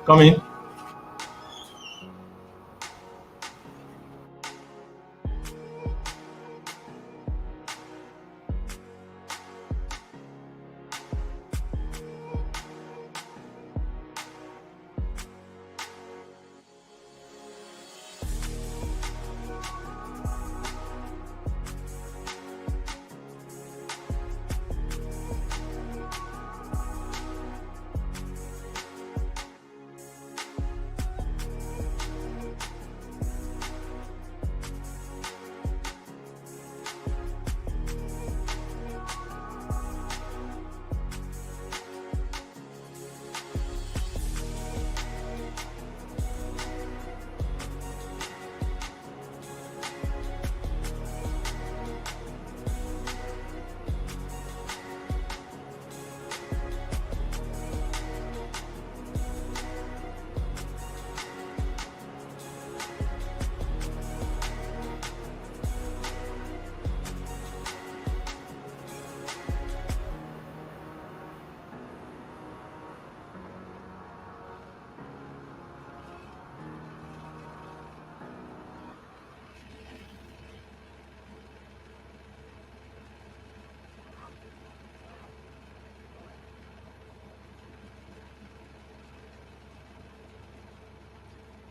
Come in.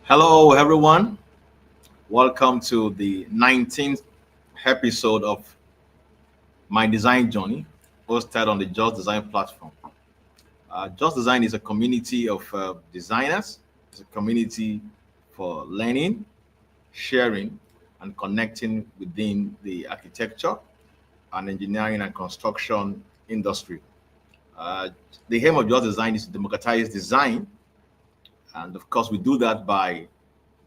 Hello, everyone. Welcome to the 19th episode of My Design Journey, hosted on the Just Design platform. Just Design is a community of designers. It's a community for learning, sharing, and connecting within the architecture and engineering and construction industry. Uh, the aim of Just Design is to democratize design, and of course, we do that by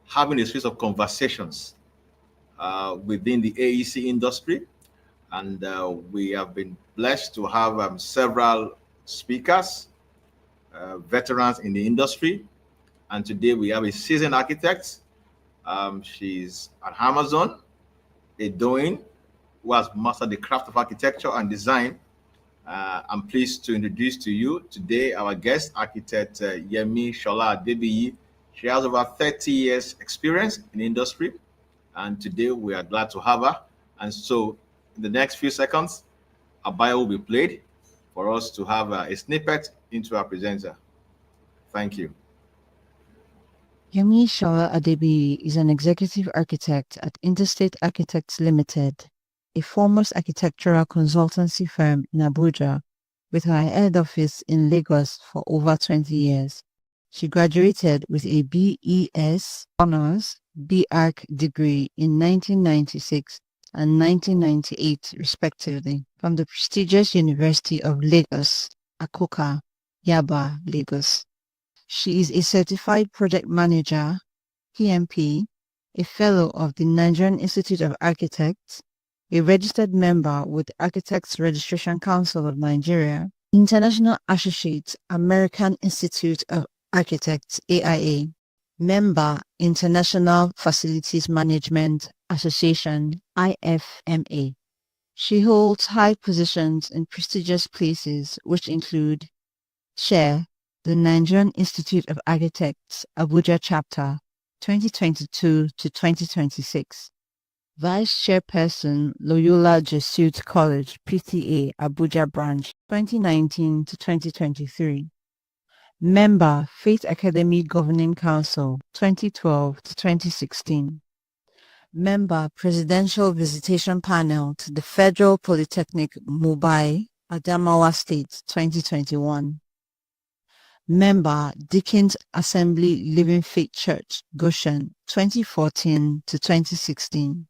having a series of conversations within the AEC industry. And we have been blessed to have several speakers, veterans in the industry. And today we have a seasoned architect. She's at Amazon, a doing who has mastered the craft of architecture and design. I'm pleased to introduce to you today our guest, architect Yemi Sola-Adebiyi. She has over 30 years experience in the industry, and today we are glad to have her. And so, in the next few seconds, a bio will be played for us to have a snippet into our presenter. Thank you. Yemi Sola-Adebiyi is an executive architect at Interstate Architects Limited, a foremost architectural consultancy firm in Abuja, with her head office in Lagos for over 20 years. She graduated with a BES Honors B.Arch degree in 1996 and 1998, respectively, from the prestigious University of Lagos, Akoka, Yaba, Lagos. She is a certified project manager, PMP, a fellow of the Nigerian Institute of Architects, a registered member with the Architects Registration Council of Nigeria, International Associate, American Institute of Architects, AIA, member, International Facilities Management Association, IFMA. She holds high positions in prestigious places, which include Chair, the Nigerian Institute of Architects, Abuja Chapter, 2022 to 2026. Vice Chairperson, Loyola Jesuit College, PTA, Abuja Branch, 2019 to 2023. Member, Faith Academy Governing Council, 2012 to 2016. Member, Presidential Visitation Panel to the Federal Polytechnic, Mumbai, Adamawa State, 2021. Member, Dickens Assembly Living Faith Church, Goshen, 2014 to 2016.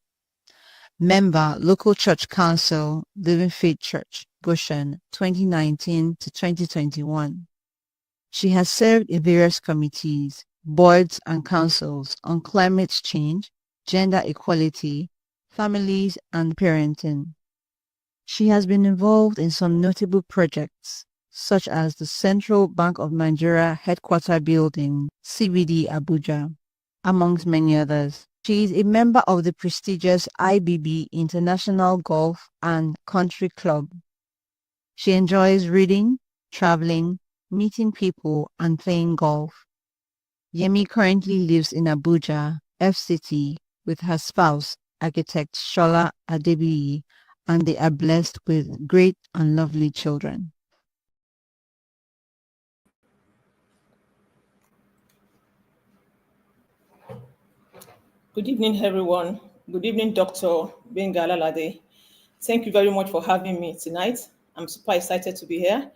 Member, Local Church Council, Living Faith Church, Goshen, 2019 to 2021. She has served in various committees, boards, and councils on climate change, gender equality, families, and parenting. She has been involved in some notable projects, such as the Central Bank of Nigeria Headquarter Building, CBD Abuja, amongst many others. She is a member of the prestigious IBB International Golf and Country Club. She enjoys reading, traveling, meeting people, and playing golf. Yemi currently lives in Abuja, FCT, with her spouse, architect Sola-Adebiyi, and they are blessed with great and lovely children. Good evening, everyone. Good evening, Dr. Gbenga Alalade. Thank you very much for having me tonight. I'm super excited to be here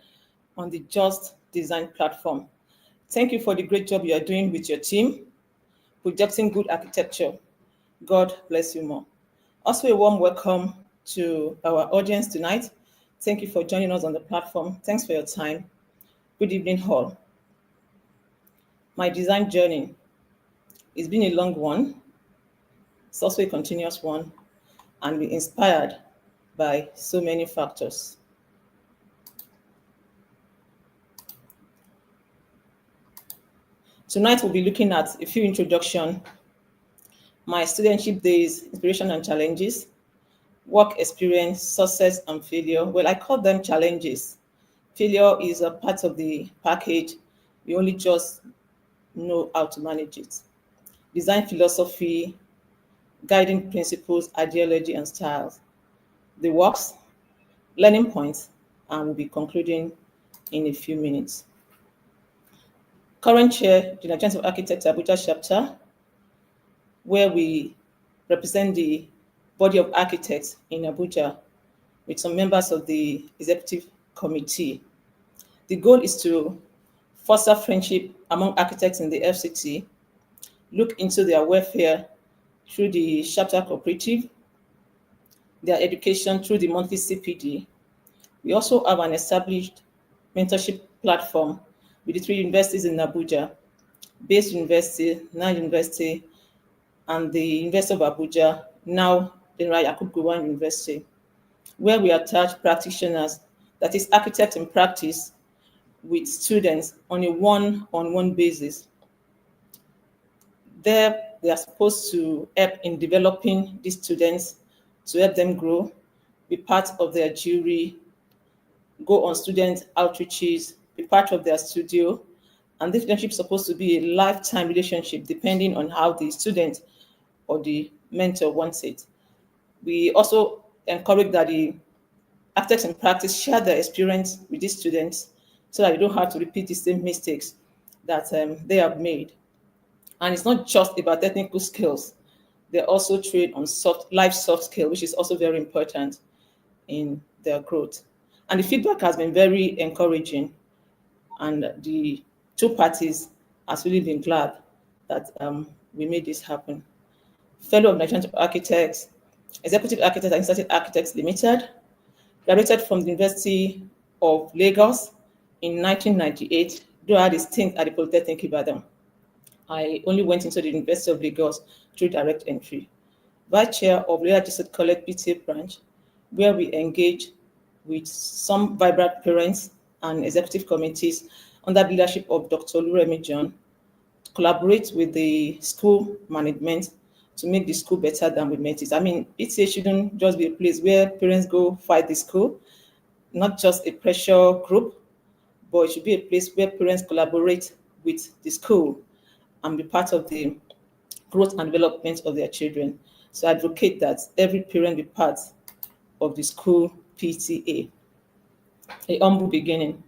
on the Just Design platform. Thank you for the great job you are doing with your team, projecting good architecture. God bless you more. Also, a warm welcome to our audience tonight. Thank you for joining us on the platform. Thanks for your time. Good evening, all. My design journey, it's been a long one. It's also a continuous one, and we're inspired by so many factors. Tonight we'll be looking at a few introduction, my studentship days, inspiration and challenges, work experience, success and failure. Well, I call them challenges. Failure is a part of the package. We only just know how to manage it. Design philosophy, guiding principles, ideology and styles. The works, learning points, and we'll be concluding in a few minutes. Current chair, the Nigerian of Architects Abuja chapter, where we represent the body of architects in Abuja with some members of the executive committee. The goal is to foster friendship among architects in the FCT, look into their welfare through the chapter cooperative, their education through the monthly CPD. We also have an established mentorship platform with the three universities in Abuja, Base University, Nine University, and the University of Abuja, now General Yakub Gowon University, where we attach practitioners, that is architects in practice, with students on a one-on-one basis. There, they are supposed to help in developing these students, to help them grow, be part of their jury, go on student outreaches, be part of their studio. And this relationship is supposed to be a lifetime relationship, depending on how the student or the mentor wants it. We also encourage that the architects in practice share their experience with these students so that you don't have to repeat the same mistakes that they have made. And it's not just about technical skills. They also train on life soft skill, which is also very important in their growth. And the feedback has been very encouraging. And the two parties has really been glad that we made this happen. Fellow of Nigerian Architects, Executive Architects and Institute Architects Limited, graduated from the University of Lagos in 1998, though I had a stint at the Polytechnic Ibadan. I only went into the University of Lagos through direct entry. Vice Chair of Loyola District College PTA branch, where we engage with some vibrant parents and executive committees under the leadership of Dr. Oluremi John, collaborate with the school management to make the school better than we met it. I mean, PTA shouldn't just be a place where parents go fight the school, not just a pressure group, but it should be a place where parents collaborate with the school and be part of the growth and development of their children. So I advocate that every parent be part of the school PTA. A humble beginning.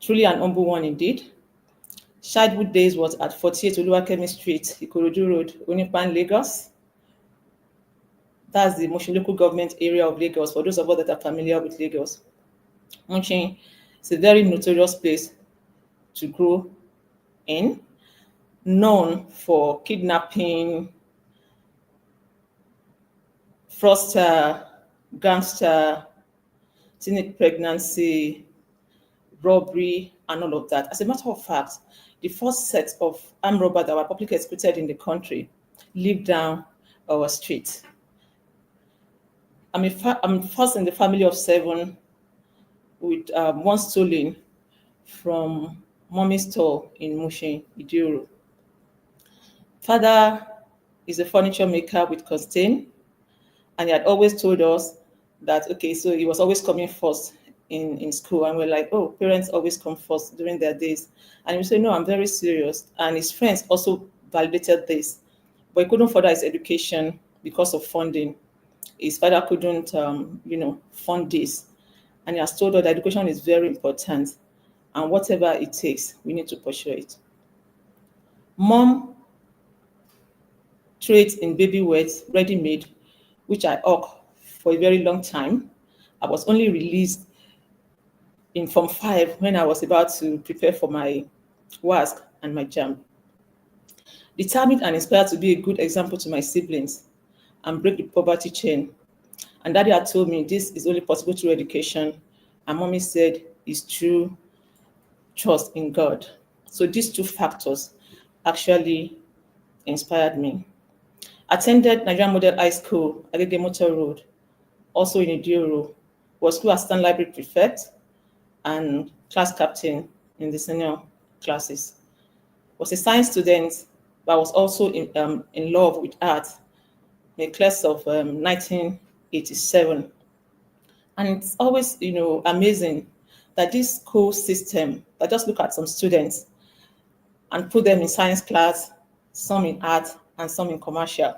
Truly an humble one indeed. Childhood days was at 48 Oluwakemi Street, Ikorodu Road, Onipan, Lagos. That's the Mushin local government area of Lagos, for those of us that are familiar with Lagos. Mushin is a very notorious place to grow in, known for kidnapping, fraudster, gangster, teenage pregnancy, robbery, and all of that. As a matter of fact, the first set of armed robbers that were publicly executed in the country lived down our street. I'm first in the family of 7 with one stolen from mommy's store in Mushin, Idiro. Father is a furniture maker with Costain, and he had always told us that, okay, so he was always coming first in school, and we're like, oh, parents always come first during their days. And he would say, no, I'm very serious. And his friends also validated this, but he couldn't further his education because of funding. His father couldn't, fund this. And he has told us that education is very important, and whatever it takes, we need to pursue it. Mom trades in baby wears, ready-made, which I hawk for a very long time. I was only released in Form 5 when I was about to prepare for my WASC and my JAM. Determined and inspired to be a good example to my siblings and break the poverty chain. And Daddy had told me this is only possible through education. And Mommy said it's through trust in God. So these two factors actually inspired me. Attended Nigerian Model High School, Agege Motor Road, also in Idioro. Was school assistant library prefect and class captain in the senior classes. Was a science student, but was also in love with art in a class of 1987. And it's always, amazing that this school system, that just look at some students and put them in science class, some in art, and some in commercial.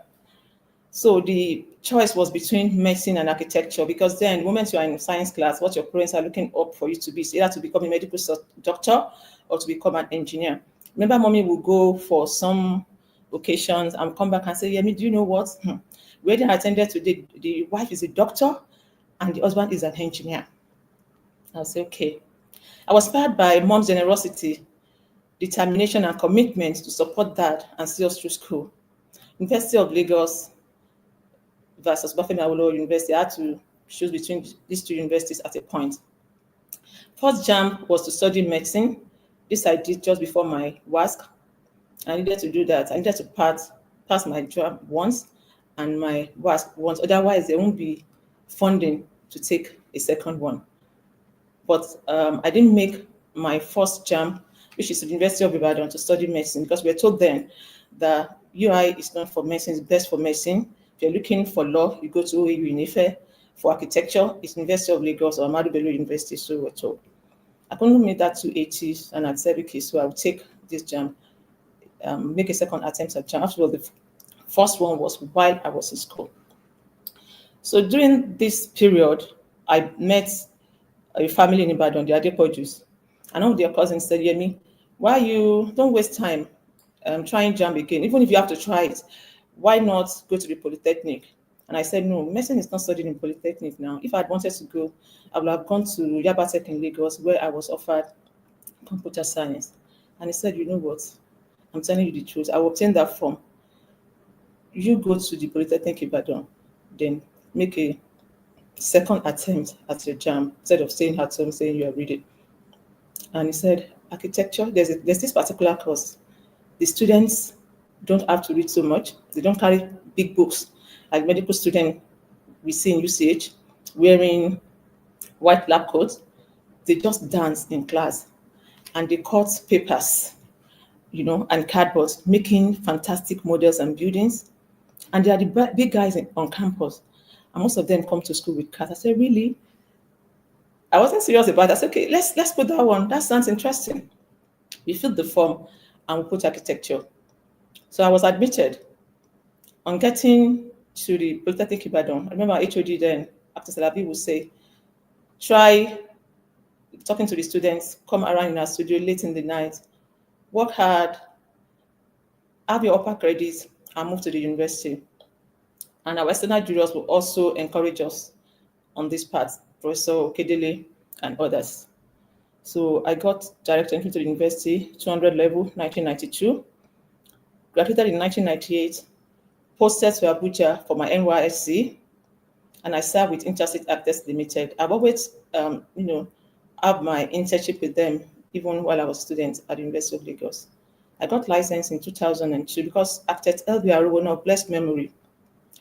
So the choice was between medicine and architecture, because then the moment you are in science class, what your parents are looking up for you to be is either to become a medical doctor or to become an engineer. Remember, Mommy would go for some occasions and come back and say, Yemi, do you know what? Wedding I attended today, the wife is a doctor and the husband is an engineer. I'll say, okay. I was inspired by Mom's generosity, determination, and commitment to support Dad and see us through school. University of Lagos versus Bafemi Awolowo University. I had to choose between these two universities at a point. First jam was to study medicine. This I did just before my WASC. I needed to do that. I needed to pass my jam once and my WASC once. Otherwise, there won't be funding to take a second one. But I didn't make my first jam, which is the University of Ibadan, to study medicine, because we were told then that UI is not for medicine, it's best for medicine. If you're looking for law, you go to OAU in Ife. For architecture, it's University of Lagos or Ahmadu Bello University, so we're told. I couldn't make that 280, and I'd said, okay, so I would take this jam, make a second attempt at jam. After all, the first one was while I was in school. So during this period, I met a family in Ibadan, the Adepojus, and one of their cousins said, Yemi, why you don't waste time trying jam again? Even if you have to try it, why not go to the Polytechnic? And I said, no, medicine is not studied in Polytechnic now. If I'd wanted to go, I would have gone to Yaba Tech in Lagos, where I was offered computer science. And he said, you know what? I'm telling you the truth. I will obtain that form. You go to the Polytechnic Ibadan, then make a second attempt at your jam instead of staying at home saying you are reading. And he said, architecture, there's this particular course. The students don't have to read so much. They don't carry big books like medical students we see in UCH wearing white lab coats. They just dance in class and they cut papers, and cardboard, making fantastic models and buildings. And they are the big guys on campus. And most of them come to school with cars. I said, really? I wasn't serious about it. I said, okay, let's put that one. That sounds interesting. We filled the form and we put architecture. So I was admitted. On getting to the Polytechnic Ibadan, I remember our HOD then, after Salabi, would say, try talking to the students, come around in our studio late in the night, work hard, have your upper credits, and move to the university. And our external jurors will also encourage us on this part, Professor Kedele and others. So I got direct entry to the university, 200 level, 1992. Graduated in 1998, posted to Abuja for my NYSC, and I served with Interstate Architects Limited. I've always, have my internship with them, even while I was a student at the University of Lagos. I got licensed in 2002 because architect LBR, one of blessed memory,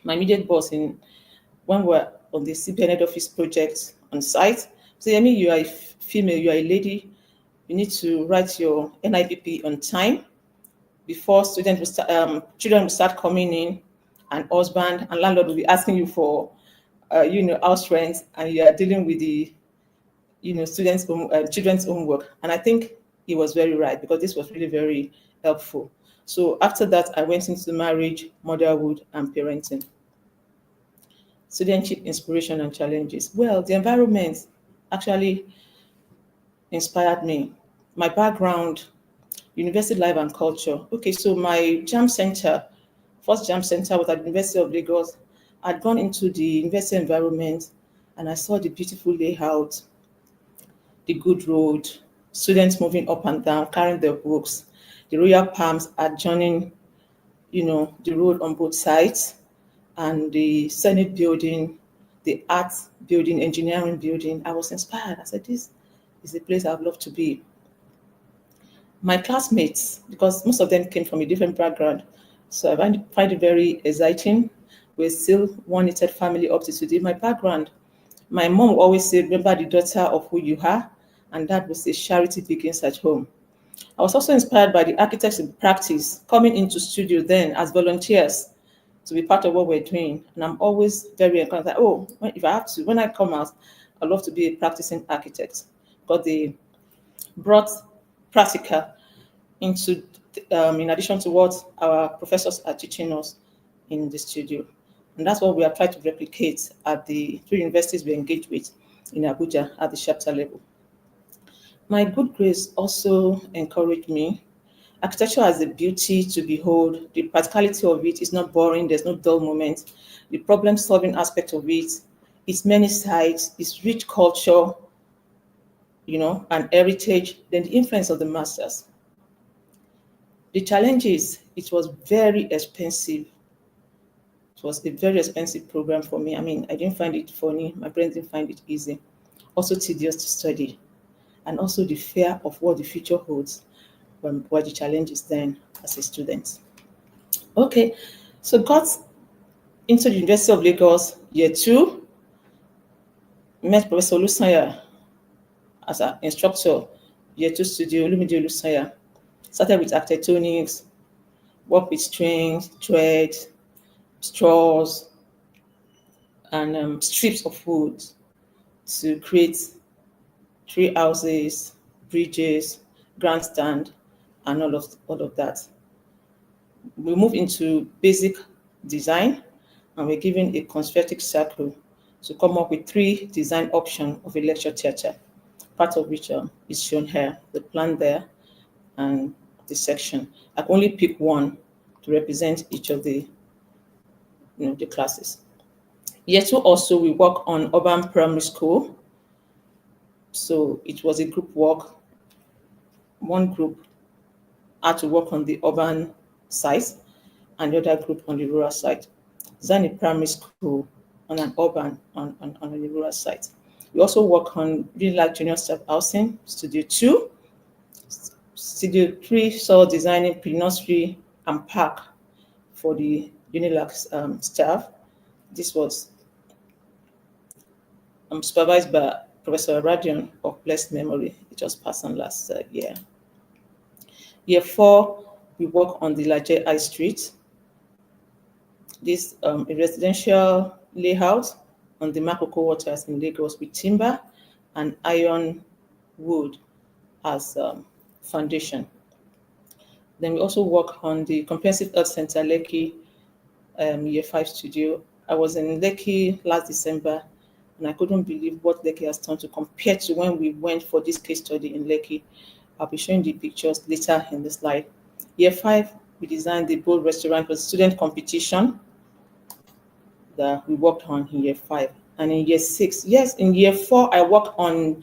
my immediate boss when we were on the CBN head office project on site, said, Yemi, you are a female, you are a lady, you need to write your NIPP on time before children will start coming in, and husband and landlord will be asking you for, house rent, and you are dealing with the children's homework. And I think he was very right, because this was really very helpful. So after that, I went into marriage, motherhood, and parenting. Studentship inspiration and challenges. Well, the environment actually inspired me. My background, university life and culture. Okay, so my jam center, first jam center was at the University of Lagos. I'd gone into the university environment and I saw the beautiful layout, the good road, students moving up and down, carrying their books, the royal palms adjoining, the road on both sides, and the Senate building, the arts building, engineering building. I was inspired. I said, this is a place I'd love to be. My classmates, because most of them came from a different background, so I find it very exciting. We're still one knitted family up to today. My background, my mom always said, remember the daughter of who you are, and that would say charity begins at home. I was also inspired by the architects in practice coming into studio then as volunteers to be part of what we're doing. And I'm always very encouraged that, if I have to, when I come out, I'd love to be a practicing architect. But they brought practical into, in addition to what our professors are teaching us in the studio. And that's what we are trying to replicate at the three universities we engage with in Abuja at the chapter level. My good grades also encouraged me. Architecture has the beauty to behold. The practicality of it is not boring. There's no dull moment. The problem-solving aspect of it, its many sides, its rich culture, and heritage, then the influence of the masters. The challenge is it was very expensive. It was a very expensive program for me. I mean, I didn't find it funny. My parents didn't find it easy. Also tedious to study. And also the fear of what the future holds, what the challenges then as a student. Okay, so got into the University of Lagos year 2, met Professor Lusanya as an instructor, year 2 studio, Olumide Lusanya. Started with architectonics, worked with strings, thread, straws, and strips of wood to create tree houses, bridges, grandstand, and all of that. We move into basic design, and we're given a concentric circle to come up with 3 design options of a lecture theatre, part of which is shown here, the plan there, and the section. I can only pick one to represent each of the classes. Year 2 also, we work on urban primary school. So it was a group work. One group had to work on the urban side and the other group on the rural side. Design a primary school on an urban, on the rural side. We also work on really like junior staff housing, Studio 2. Studio 3 saw designing pre-nursery and park for the UNILAG staff. This was supervised by Professor Radion of blessed memory. It just passed on last year. Year 4, we work on the Laje High Street. This a residential layout on the Makoko waters in Lagos with timber and iron wood as foundation. Then we also work on the Comprehensive Health Center, Lekki, Year 5 studio. I was in Lekki last December, and I couldn't believe what Lekki has turned to compared to when we went for this case study in Lekki. I'll be showing the pictures later in the slide. Year 5, we designed the bold restaurant for student competition that we worked on in year 5. And in year 6, yes, in year 4, I worked on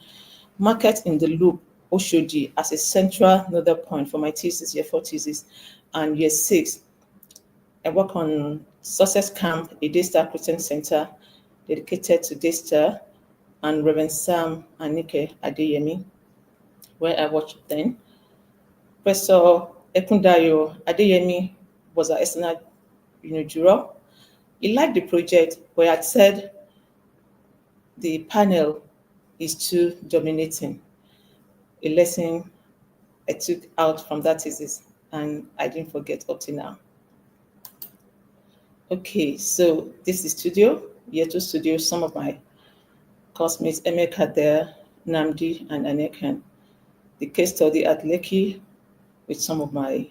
market in the loop, Oshodi, as a central nodal point for my thesis, year 4 thesis. And year 6, I work on Success Camp, a Daystar Christian Center dedicated to Daystar, and Reverend Sam and Nike Adeyemi, where I worked then. Professor Ekundayo Adeyemi was our external juror. He liked the project, but he had said the panel is too dominating. A lesson I took out from that thesis, and I didn't forget up to now. Okay, so this is studio, year 2 studio. Some of my classmates, Emeka there, Namdi, and Aneken. The case study at Lekki with some of my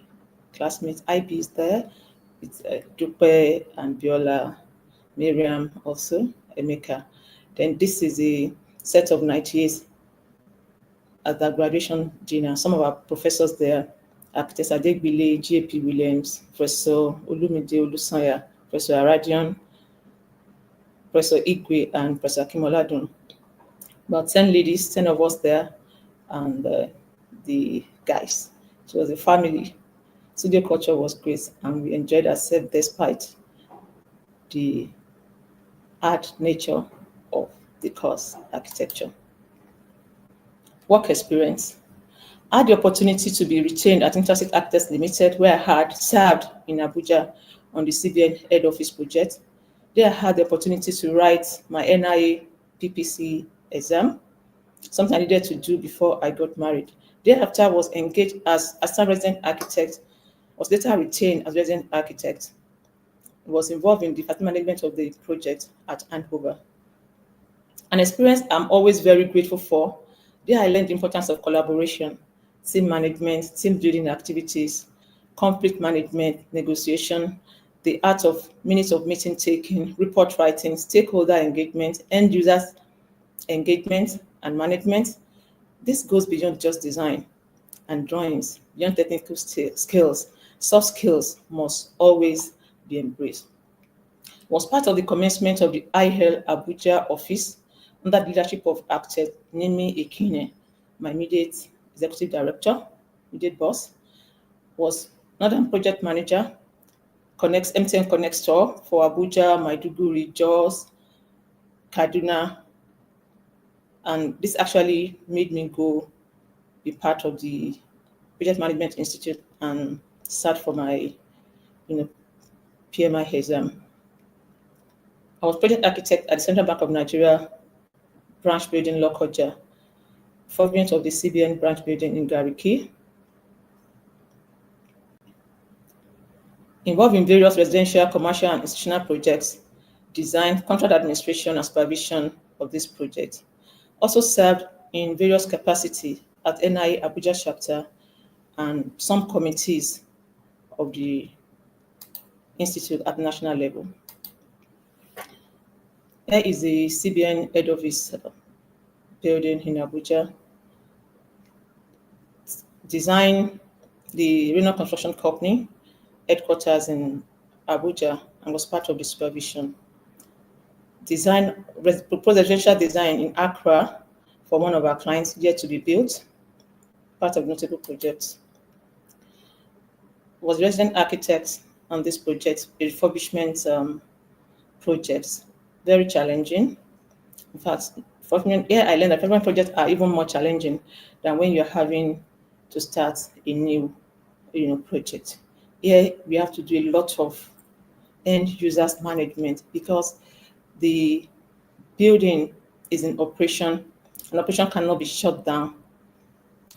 classmates. IB is there. It's Dupe and Biola, Miriam also, Emeka. Then this is a set of 98 at the graduation dinner. Some of our professors there, Architect Adegbile, J.P. Williams, Professor Olumide Olusanya, Professor Aradian, Professor Igwe, and Professor Kimoladun. About 10 ladies, 10 of us there, and the guys. So it was a family. Studio culture was great, and we enjoyed ourselves despite the hard nature of the course, architecture. Work experience. I had the opportunity to be retained at Interstate Architects Limited, where I had served in Abuja on the CBN head office project. There I had the opportunity to write my NIA PPC exam, something I needed to do before I got married. Thereafter, I was engaged as assistant resident architect, was later retained as resident architect. I was involved in the facility management of the project at Andover. An experience I'm always very grateful for. There I learned the importance of collaboration, team management, team building activities, conflict management, negotiation, the art of minutes of meeting taking, report writing, stakeholder engagement, end users engagement and management. This goes beyond just design and drawings, beyond technical skills. Soft skills must always be embraced. Was part of the commencement of the IHL Abuja office under the leadership of architect Nimi Ekine, my immediate executive director, immediate boss. Was another project manager, MTN Connect Store for Abuja, Maiduguri, Jos, Kaduna, and this actually made me go be part of the Project Management Institute and start for my, PMI exam. I was project architect at the Central Bank of Nigeria branch building Lokoja, formerly of the CBN branch building in Gariki. Involved in various residential, commercial, and institutional projects, design, contract administration, and supervision of this project. Also served in various capacities at NIA Abuja chapter and some committees of the institute at national level. Here is the CBN head office building in Abuja. Designed the Reno Construction Company headquarters in Abuja and was part of the supervision. Proposed residential design in Accra for one of our clients yet to be built, part of notable projects. Was resident architect on this project, refurbishment projects, very challenging. In fact, here I learned that refurbishment projects are even more challenging than when you're having to start a new project. Here we have to do a lot of end users management because the building is in operation and operation cannot be shut down.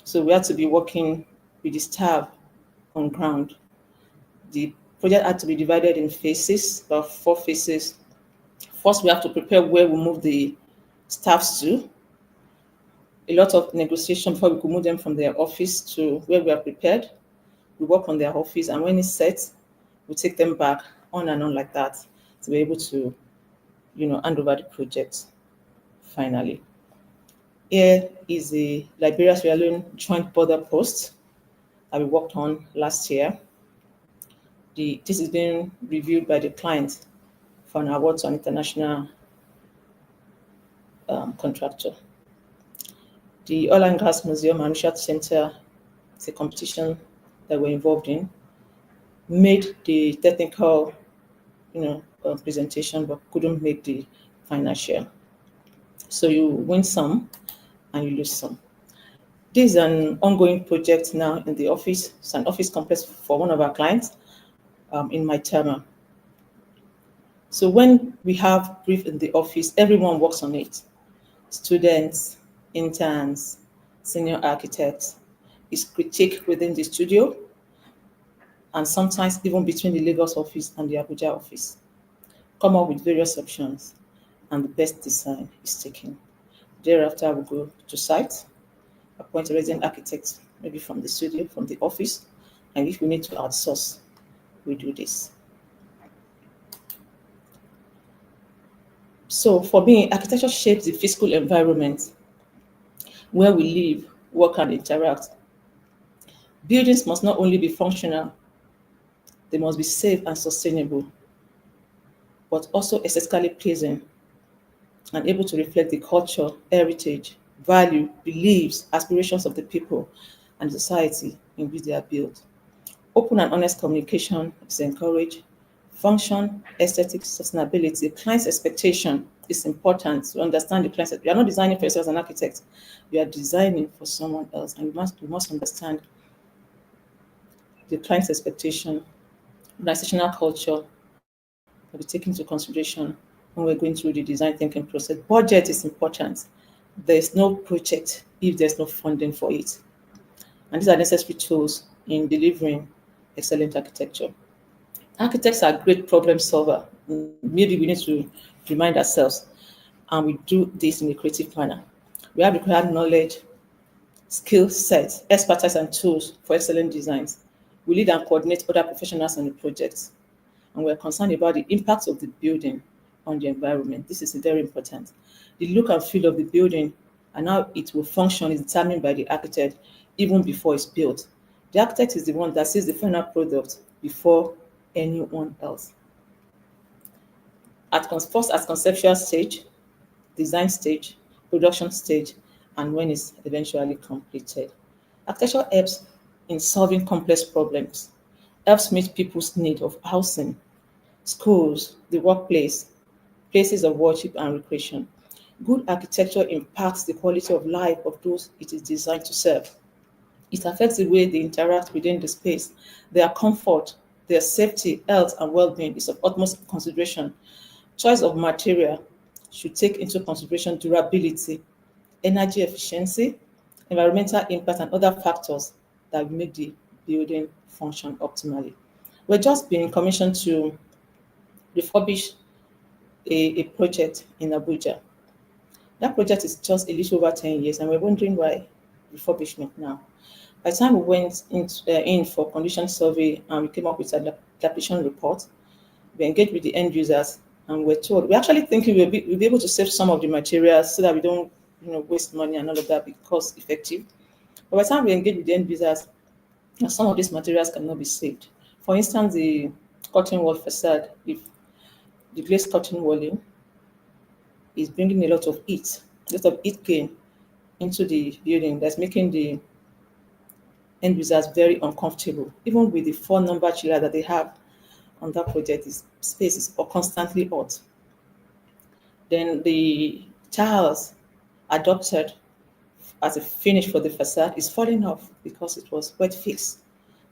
So we have to be working with the staff on ground. The project had to be divided in phases, about 4 phases. First, we have to prepare where we move the staffs to. A lot of negotiation before we could move them from their office to where we are prepared. We work on their office, and when it's set, we take them back on and on like that to be able to, hand over the project finally. Here is the Liberia-Sierra Leone joint border post that we worked on last year. This is being reviewed by the client for an award to an international contractor. The Oil and Gas Museum and Research Center is a competition that we're involved in. Made the technical, presentation, but couldn't make the financial. So you win some and you lose some. This is an ongoing project now in the office. It's an office complex for one of our clients in my term. So when we have brief in the office, everyone works on it. Students, interns, senior architects. It's critique within the studio and sometimes even between the Lagos office and the Abuja office. Come up with various options and the best design is taken. Thereafter, we'll go to site, appoint a resident architect, maybe from the studio, from the office, and if we need to outsource, we do this. So for me, architecture shapes the physical environment where we live, work, and interact. Buildings must not only be functional, they must be safe and sustainable, but also aesthetically pleasing and able to reflect the culture, heritage, value, beliefs, aspirations of the people and the society in which they are built. Open and honest communication is encouraged. Function, aesthetics, sustainability, client's expectation is important to understand the client's. You are not designing for yourself as an architect. You are designing for someone else, and you must understand the client's expectation, organizational culture will be taken into consideration when we're going through the design thinking process. Budget is important. There's no project if there's no funding for it. And these are necessary tools in delivering excellent architecture. Architects are great problem solver. Maybe we need to remind ourselves, and we do this in a creative manner. We have required knowledge, skill sets, expertise, and tools for excellent designs. We lead and coordinate other professionals on the projects, and we're concerned about the impact of the building on the environment. This is very important. The look and feel of the building and how it will function is determined by the architect even before it's built. The architect is the one that sees the final product before anyone else. First at conceptual stage, design stage, production stage, and when it's eventually completed. Architecture helps in solving complex problems, helps meet people's need of housing, schools, the workplace, places of worship and recreation. Good architecture impacts the quality of life of those it is designed to serve. It affects the way they interact within the space. Their comfort, their safety, health, and well-being is of utmost consideration. Choice of material should take into consideration durability, energy efficiency, environmental impact, and other factors that will make the building function optimally. We're just being commissioned to refurbish a project in Abuja. That project is just a little over 10 years, and we're wondering why refurbishment now. By the time we went in for condition survey and we came up with an adaptation report, we engaged with the end users and we're told, we're actually thinking we'll be able to save some of the materials so that we don't waste money and all of that, be cost effective. But by the time we engage with the end users, some of these materials cannot be saved. For instance, the curtain wall facade, if the glazed curtain walling is bringing a lot of heat gain into the building that's making the end users very uncomfortable. Even with the 4 number chiller that they have on that project, this space is constantly hot. Then the tiles adopted as a finish for the facade is falling off because it was wet fix.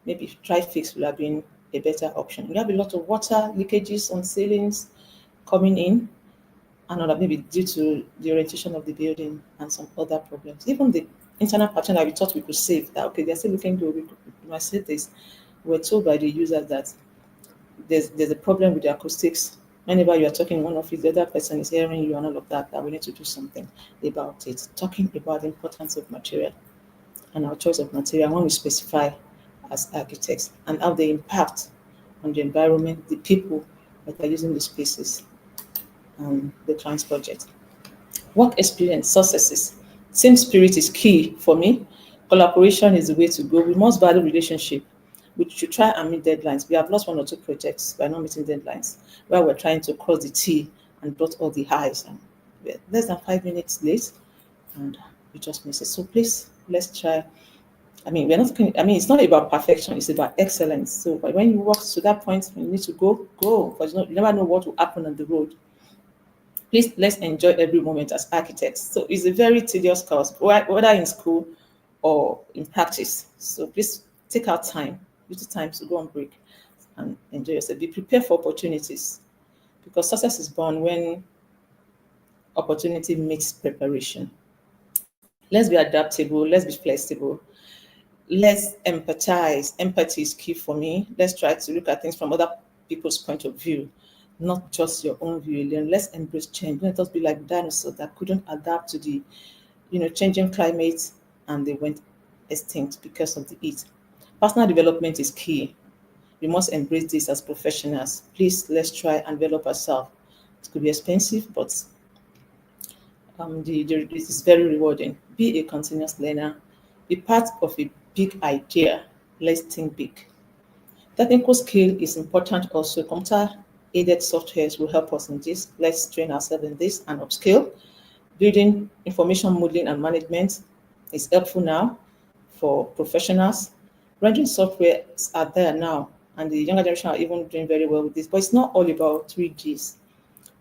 Maybe dry fix would have been a better option. You have a lot of water leakages on ceilings coming in, and other maybe due to the orientation of the building and some other problems. Even the internal pattern that we thought we could save, that okay, they're still looking good, we must save this. We're told by the users that there's a problem with the acoustics. Whenever you are talking in one office, the other person is hearing you and all of that, that we need to do something about it. Talking about the importance of material and our choice of material when we specify as architects and how they impact on the environment, the people that are using the spaces, and the client's project. Work experience, successes. Team spirit is key for me. Collaboration is the way to go. We must value relationship. We should try and meet deadlines. We have lost 1 or 2 projects by not meeting deadlines, where we're trying to cross the T and dot all the I's. And we're less than 5 minutes late, and we just miss it. So please, let's try. We're not. It's not about perfection. It's about excellence. So when you walk to that point, you need to go, because you never know what will happen on the road. Please, let's enjoy every moment as architects. So it's a very tedious course, whether in school or in practice. So please take out time, use the time to go on break and enjoy yourself. Be prepared for opportunities, because success is born when opportunity meets preparation. Let's be adaptable, let's be flexible, let's empathize. Empathy is key for me. Let's try to look at things from other people's point of view not just your own view alone. Let's embrace change. Let us be like dinosaurs that couldn't adapt to the, changing climate, and they went extinct because of the heat. Personal development is key. We must embrace this as professionals. Please, let's try and develop ourselves. It could be expensive, but it is very rewarding. Be a continuous learner. Be part of a big idea. Let's think big. Technical skill is important also. Computer aided softwares will help us in this. Let's train ourselves in this and upskill. Building information modeling and management is helpful now for professionals. Rendering software are there now, and the younger generation are even doing very well with this. But it's not all about 3Ds.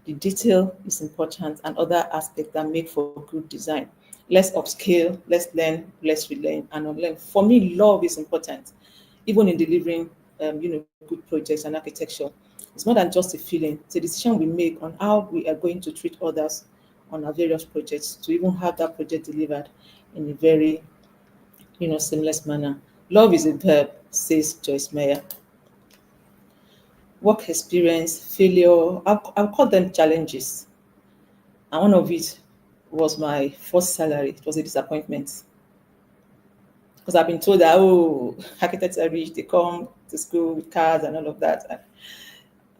The detail is important and other aspects that make for good design. Let's upscale, let's learn, let's relearn and unlearn. For me, love is important, even in delivering good projects and architecture. It's more than just a feeling. It's a decision we make on how we are going to treat others on our various projects to even have that project delivered in a very seamless manner. Love is a verb, says Joyce Meyer. Work experience, failure, I'll call them challenges. And one of it was my first salary. It was a disappointment because I've been told that, oh, architects are rich, they come to school with cars and all of that.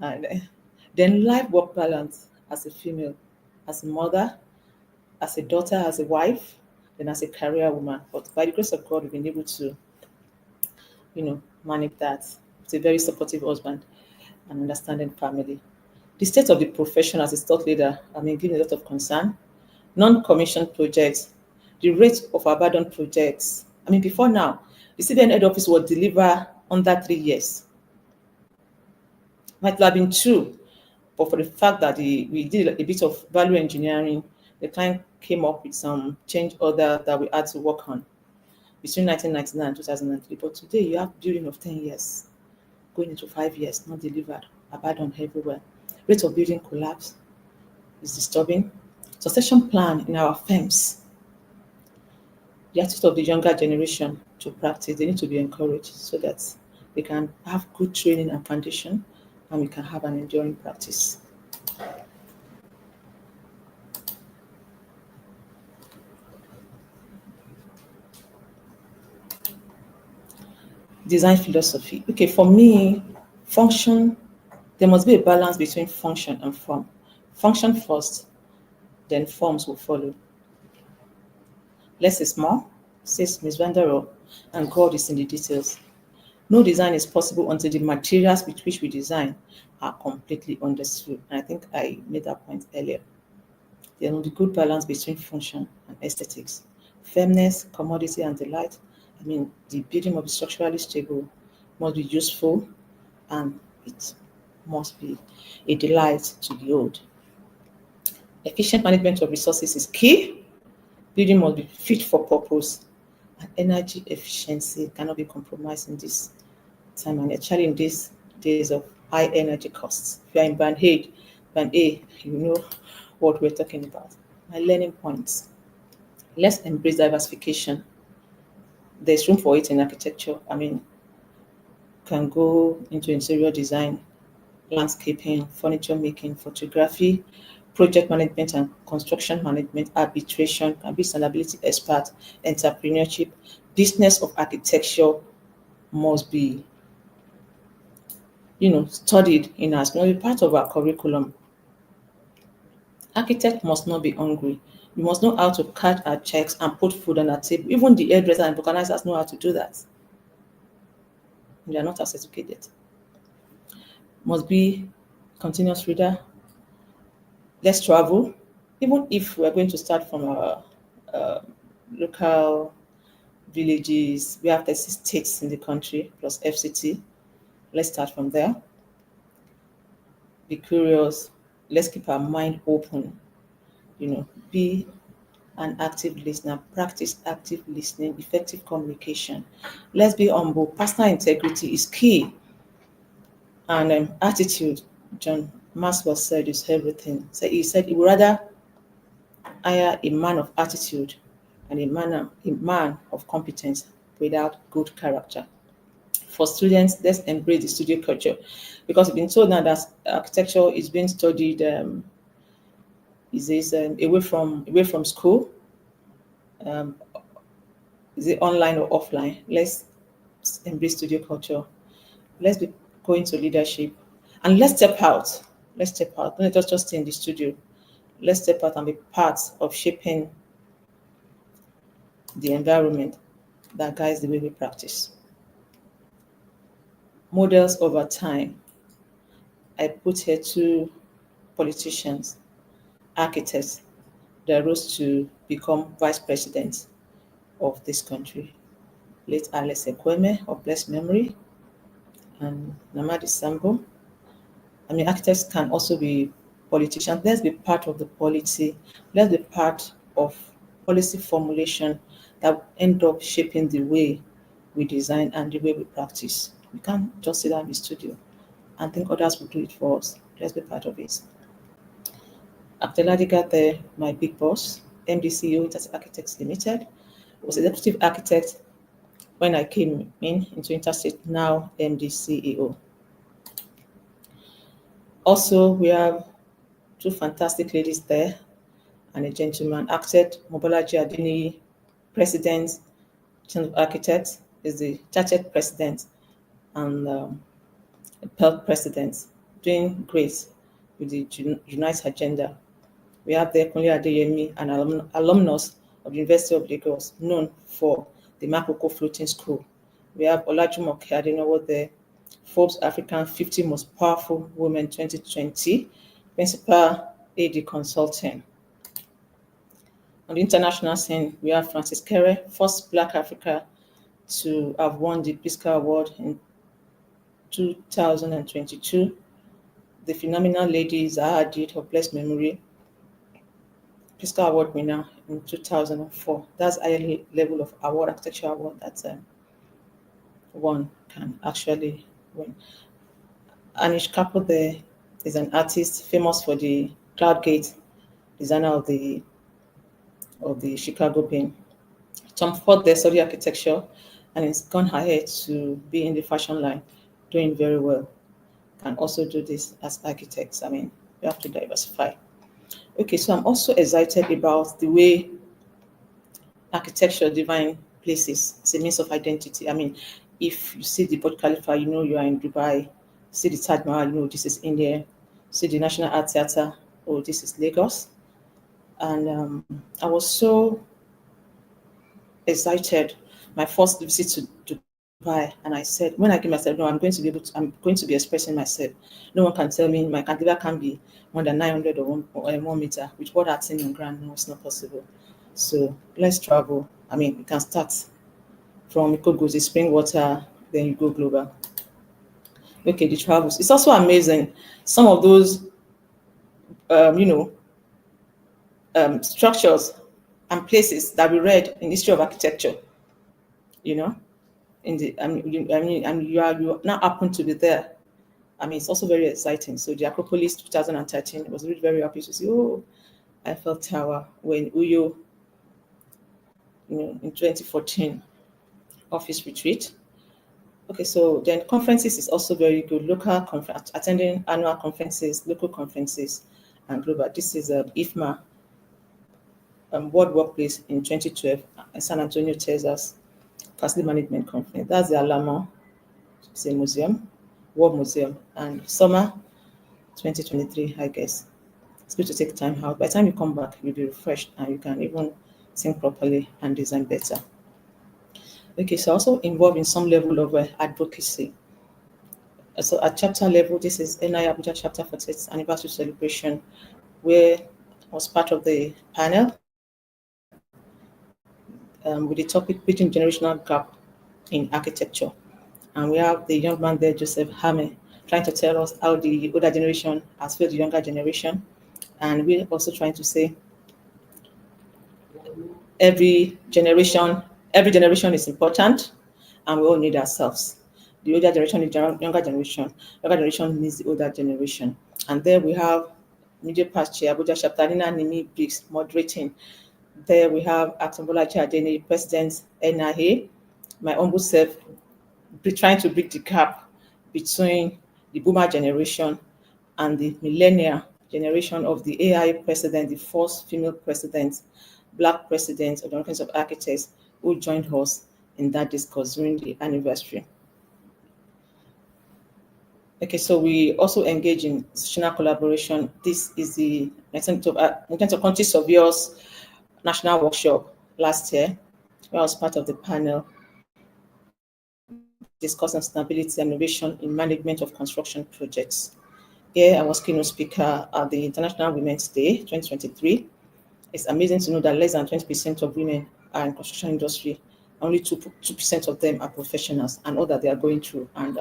And then life work balance as a female, as a mother, as a daughter, as a wife, then as a career woman. But by the grace of God, we've been able to, manage that. It's a very supportive husband and understanding family. The state of the profession as a thought leader, giving a lot of concern. Non-commissioned projects, the rate of abandoned projects. Before now, the CBN head office will deliver under 3 years. Might have been true, but for the fact that we did a bit of value engineering, the client came up with some change order that we had to work on between 1999 and 2003. But today, you have building of 10 years, going into 5 years, not delivered, abandoned everywhere. Rate of building collapse is disturbing. Succession plan in our firms. The attitude of the younger generation to practice, they need to be encouraged so that they can have good training and foundation, and we can have an enduring practice. Design philosophy. Okay, for me, function, there must be a balance between function and form. Function first, then forms will follow. Less is more, says Ms. Van der Rohe, and God is in the details. No design is possible until the materials with which we design are completely understood. And I think I made that point earlier. There must be good balance between function and aesthetics. Firmness, commodity, and delight. The building must be structurally stable, must be useful, and it must be a delight to behold. Efficient management of resources is key. Building must be fit for purpose, and energy efficiency cannot be compromised in this time, and especially in these days of high energy costs. If you are in band A, you know what we're talking about. My learning points. Let's embrace diversification. There's room for it in architecture. Can go into interior design, landscaping, furniture making, photography, project management and construction management, arbitration, can be sustainability expert, entrepreneurship, business of architecture must be, studied in as must be part of our curriculum. Architect must not be hungry. We must know how to cut our checks and put food on our table. Even the hairdresser and vulcanizers know how to do that. They are not as educated. Must be continuous reader. Let's travel. Even if we're going to start from our local villages, we have 36 states in the country plus FCT. Let's start from there. Be curious. Let's keep our mind open. Be an active listener. Practice active listening, effective communication. Let's be humble. Personal integrity is key. And attitude, John Maxwell said, is everything. So he said he would rather hire a man of attitude and a man of competence without good character. For students, let's embrace the studio culture, because we've been told now that architecture is being studied away from school. Um, is it online or offline? Let's embrace studio culture. Let's be going to leadership, and let's step out. Let's step out. Don't just stay in the studio. Let's step out and be part of shaping the environment that guides the way we practice. Models over time. I put here two politicians, architects that rose to become vice president of this country. Late Alex Ekweme of blessed memory and Namadi Sambo. I mean, architects can also be politicians. Let's be part of the policy. Let's be part of policy formulation that end up shaping the way we design and the way we practice. We can't just sit down in the studio and think others will do it for us. Let's be part of it. Alalade got there, my big boss, MD CEO Interstate Architects Limited, was executive architect when I came into Interstate, now MD CEO. Also, we have two fantastic ladies there and a gentleman. Architect Mobolaji Adeniyi, President, Chamber of Architects, is the chartered president and PELT president, doing great with the Unite agenda. We have there Kunle Adeyemi, an alumnus of the University of Lagos, known for the Makoko Floating School. We have Olajumoke Adenowo there, Forbes African 50 Most Powerful Women 2020, Principal AD Consulting. On the international scene, we have Francis Kere, first Black Africa to have won the Pisca Award in 2022. The phenomenal lady Zaha Hadid of blessed memory, Pisca Award winner in 2004. That's a level of award, architecture award that one can actually win. Anish Kapoor there is an artist famous for the Cloudgate, designer of the Chicago Beam. Tom Ford there studied architecture and has gone ahead to be in the fashion line, doing very well. Can also do this as architects. I mean, we have to diversify. Okay, so I'm also excited about the way architecture define places as a means of identity. I mean, if you see the Burj Khalifa, you know you are in Dubai. See the Taj Mahal, you know this is India. See the National Art Theatre, oh, this is Lagos. And I was so excited. My first visit to Dubai, and I said, when I came, I said, no, I'm going to be expressing myself. No one can tell me my cantilever can be more than 900 or 1 meter. With what I've seen on ground, no, it's not possible. So let's travel. I mean, we can start from Ikogozi, spring water, then you go global. Okay, the travels. It's also amazing. Some of those, structures and places that we read in history of architecture, in the and you now happen to be there. I mean, it's also very exciting. So the Acropolis 2013, it was really very happy to see. Oh, Eiffel Tower when Uyo, in 2014, office retreat. Okay, so then conferences is also very good. Local conference, attending annual conferences, local conferences, and global. This is IFMA World Workplace in 2012, San Antonio, Texas, Facility Management Conference. That's the Alamo, it's a museum, World Museum, and summer 2023, I guess. It's good to take time out. By the time you come back, you'll be refreshed and you can even think properly and design better. Okay, so also involved in some level of advocacy. So at chapter level, this is NI Abuja chapter 40th anniversary celebration, where I was part of the panel with the topic Bridging Generational Gap in Architecture. And we have the young man there, Joseph Hame, trying to tell us how the older generation has failed the younger generation. And we're also trying to say every generation is important, and we all need ourselves. The older generation needs the younger generation needs the older generation. And there we have Media Past Chair, Abuja Chapter, Nina Nimi Briggs moderating. There we have Bolaji Adeniyi, President NIA, my humble self, trying to bridge the gap between the boomer generation and the millennial generation of the AI president, the first female president, black president of the Americans of Architects, who joined us in that discourse during the anniversary. Okay, so we also engage in institutional collaboration. This is the intent of Country Surveyors National Workshop last year, where I was part of the panel discussing sustainability and innovation in management of construction projects. Here, I was keynote speaker at the International Women's Day 2023. It's amazing to know that less than 20% of women are in construction industry. Only 2% of them are professionals, and all that they are going through, and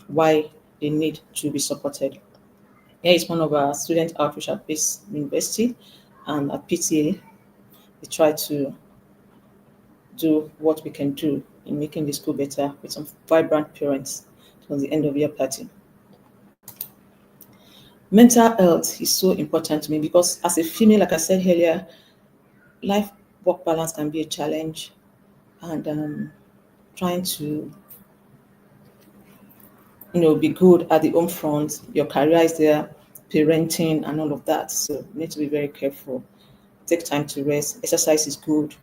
why they need to be supported. Here is one of our student outreach at Pace University, and at PTA, we try to do what we can do in making the school better with some vibrant parents on the end of year party. Mental health is so important to me because as a female, like I said earlier, life work balance can be a challenge, and trying to be good at the home front. Your career is there, parenting and all of that. So you need to be very careful. Take time to rest. Exercise is good.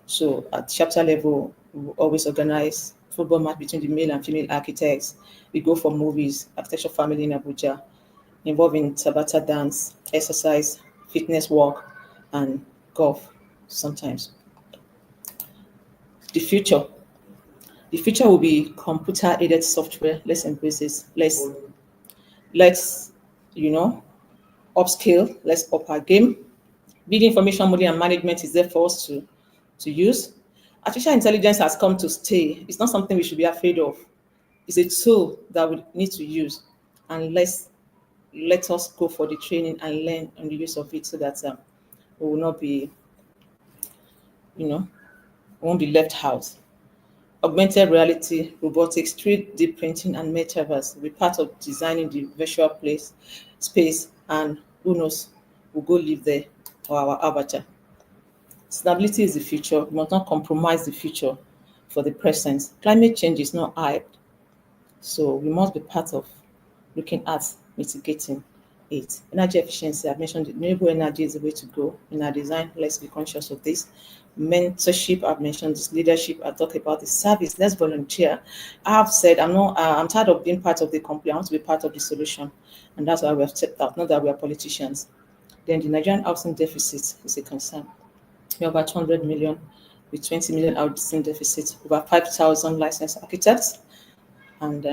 So at chapter level, we always organize football match between the male and female architects. We go for movies, architecture family in Abuja, involving Tabata dance, exercise, fitness walk, and golf sometimes. The future. The future will be computer-aided software. Let's embrace this. Let's upscale. Let's up our game. Big information modeling and management is there for us to use. Artificial intelligence has come to stay. It's not something we should be afraid of. It's a tool that we need to use, and let us go for the training and learn on the use of it so that we will not be, we won't be left out. Augmented reality, robotics, 3D printing, and metaverse will be part of designing the virtual space, and who knows, we'll go live there or our avatar. Sustainability is the future. We must not compromise the future for the present. Climate change is not hype, so we must be part of looking at mitigating it. Energy efficiency, I've mentioned renewable energy is the way to go in our design. Let's be conscious of this. Mentorship, I've mentioned this. Leadership, I talk about the service. Let's volunteer. I've said I'm tired of being part of the complaint. I want to be part of the solution, and that's why we have stepped out. Not that we are politicians. Then the Nigerian housing deficit is a concern. We have about 200 million with 20 million housing deficit, over 5,000 licensed architects, and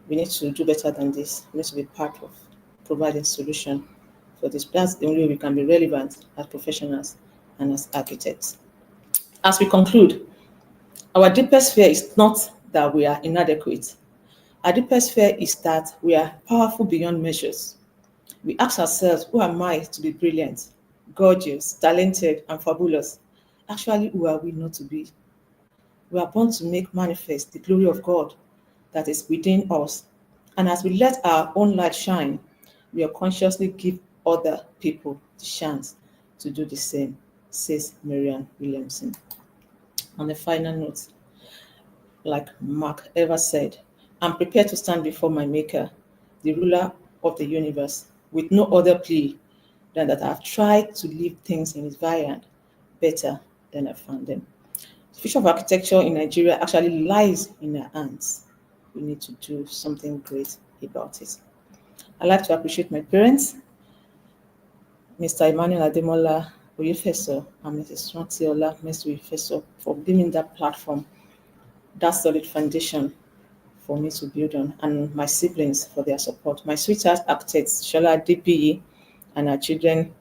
we need to do better than this. We need to be part of providing solution for this. That's the only way we can be relevant as professionals and as architects. As we conclude, our deepest fear is not that we are inadequate. Our deepest fear is that we are powerful beyond measures. We ask ourselves, who am I to be brilliant, gorgeous, talented, and fabulous? Actually, who are we not to be? We are born to make manifest the glory of God that is within us. And as we let our own light shine, we unconsciously give other people the chance to do the same, says Marianne Williamson. On the final note, like Mark ever said, I'm prepared to stand before my maker, the ruler of the universe, with no other plea than that I've tried to leave things in his variant better than I found them. The future of architecture in Nigeria actually lies in our hands. We need to do something great about it. I'd like to appreciate my parents, Mr. Emmanuel Ademola Oyefeso and Mrs. Swantiola Messi Oyefeso, for giving that platform, that solid foundation for me to build on, and my siblings for their support. My sweetheart architects, Sola-Adebiyi, and our children,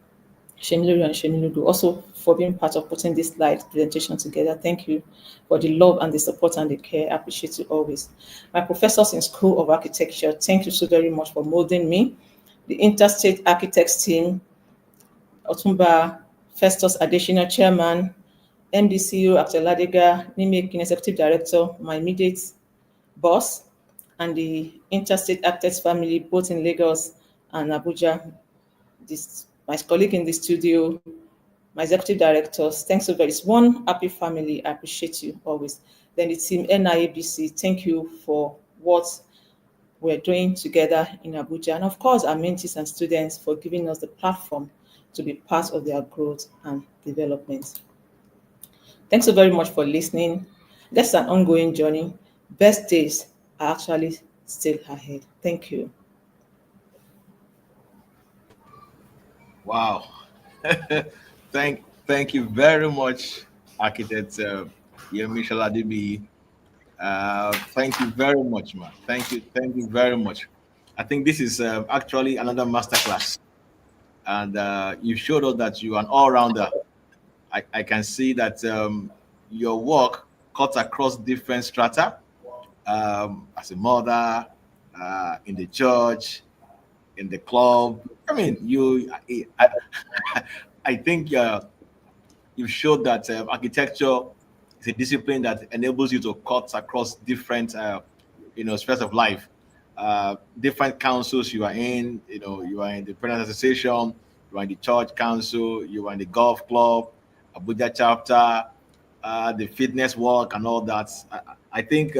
Shemilu and Shemiludu, also for being part of putting this slide presentation together. Thank you for the love and the support and the care. I appreciate you always. My professors in School of Architecture, thank you so very much for molding me. The Interstate Architects team, Otumba Festus Additional Chairman, MDCU Alalade, NIMIC Executive Director, my immediate boss, and the Interstate Architects family, both in Lagos and Abuja. My colleague in the studio, my executive directors, thanks so very much. It's one happy family. I appreciate you always. Then the team NIABC, thank you for what we're doing together in Abuja. And of course, our mentees and students for giving us the platform to be part of their growth and development. Thanks so very much for listening. That's an ongoing journey. Best days are actually still ahead. Thank you. Wow. Thank you very much, Architect Yemi Sola-Adebiyi. Thank you very much, man. Thank you very much. I think this is actually another masterclass, and you showed us that you are an all-rounder. I can see that your work cuts across different strata, as a mother, in the church, in the club. I mean, I think you've showed that architecture is a discipline that enables you to cut across different, spheres of life. Different councils you are in. You are in the parent association, you are in the church council, you are in the golf club, Abuja chapter, the fitness walk, and all that. I think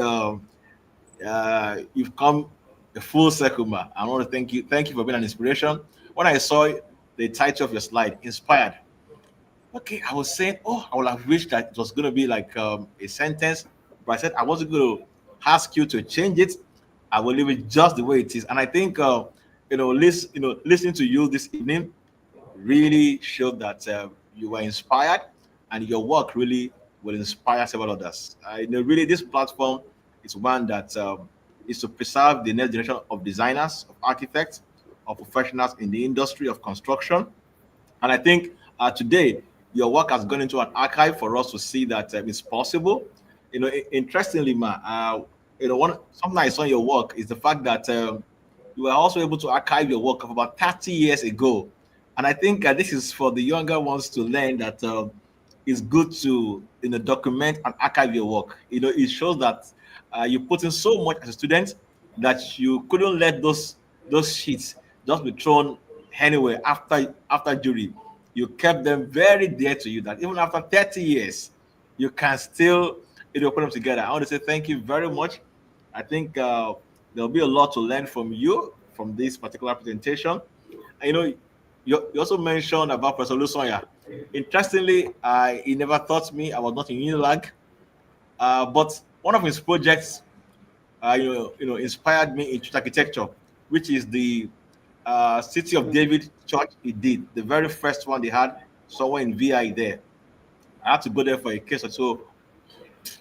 you've come a full circle, man. I want to thank you. Thank you for being an inspiration. When I saw the title of your slide, inspired. Okay, I was saying, oh, I would have wished that it was going to be like a sentence, but I said I wasn't going to ask you to change it. I will leave it just the way it is. And I think, listening to you this evening really showed that you were inspired, and your work really will inspire several others. Really, this platform is one that is to preserve the next generation of designers, of architects, of professionals in the industry of construction. And I think today your work has gone into an archive for us to see that it's possible. Interestingly, ma, one something I saw in your work is the fact that you were also able to archive your work of about 30 years ago. And I think this is for the younger ones to learn that it's good to document and archive your work. It shows that you put in so much as a student that you couldn't let those sheets just be thrown anywhere after jury. You kept them very dear to you. That even after 30 years, you can still put them together. I want to say thank you very much. I think there'll be a lot to learn from you from this particular presentation. And, you also mentioned about Professor Lusonya. Interestingly, he never taught me. I was not in Unilag, but one of his projects, inspired me in church architecture, which is the City of David Church. He did the very first one they had somewhere in VI there. I had to go there for a case or so.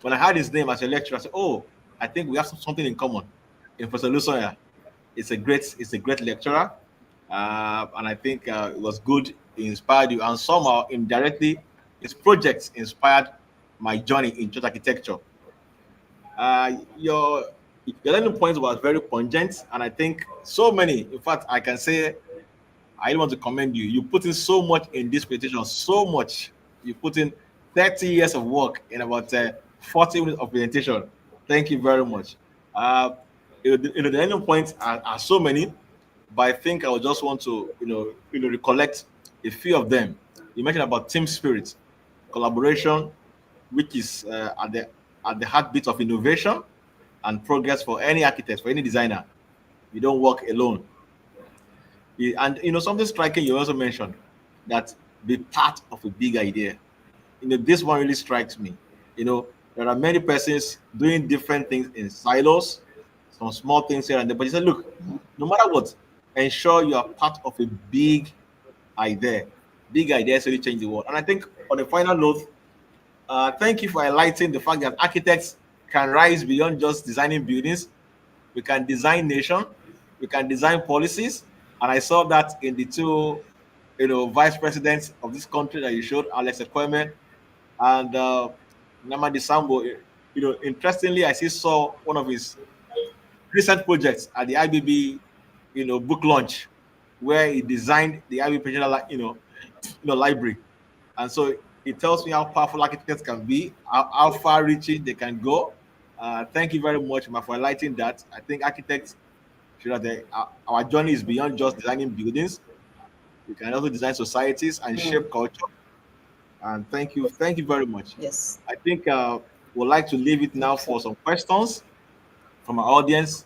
When I heard his name as a lecturer, I said, "Oh, I think we have something in common." In Professor Lusonya, it's a great lecturer, and I think it was good. He inspired you, and somehow indirectly, his projects inspired my journey in church architecture. Your learning points was very pungent, and I think so many. In fact, I can say I want to commend you. You put in so much in this presentation, so much. You put in 30 years of work in about 40 minutes of presentation. Thank you very much. Uh, the learning points are so many, but I think I would just want to recollect a few of them. You mentioned about team spirit, collaboration, which is at the heartbeat of innovation and progress for any architect, for any designer. You don't work alone. And something striking you also mentioned that be part of a big idea. This one really strikes me. There are many persons doing different things in silos, some small things here and there. But you said, look, no matter what, ensure you are part of a big idea. Big ideas really change the world. And I think on the final note, thank you for highlighting the fact that architects can rise beyond just designing buildings. We can design nation, we can design policies, and I saw that in the two, vice presidents of this country that you showed, Alex Ekweme and Namadi Sambo. Interestingly, I saw one of his recent projects at the IBB, book launch, where he designed the IBB Professional, library. And so it tells me how powerful architects can be, how far-reaching they can go. Thank you very much, Ma, for highlighting that. I think architects should have our journey is beyond just designing buildings. We can also design societies and shape culture. And thank you very much. Yes. I think we'd like to leave it now Okay. for some questions from our audience.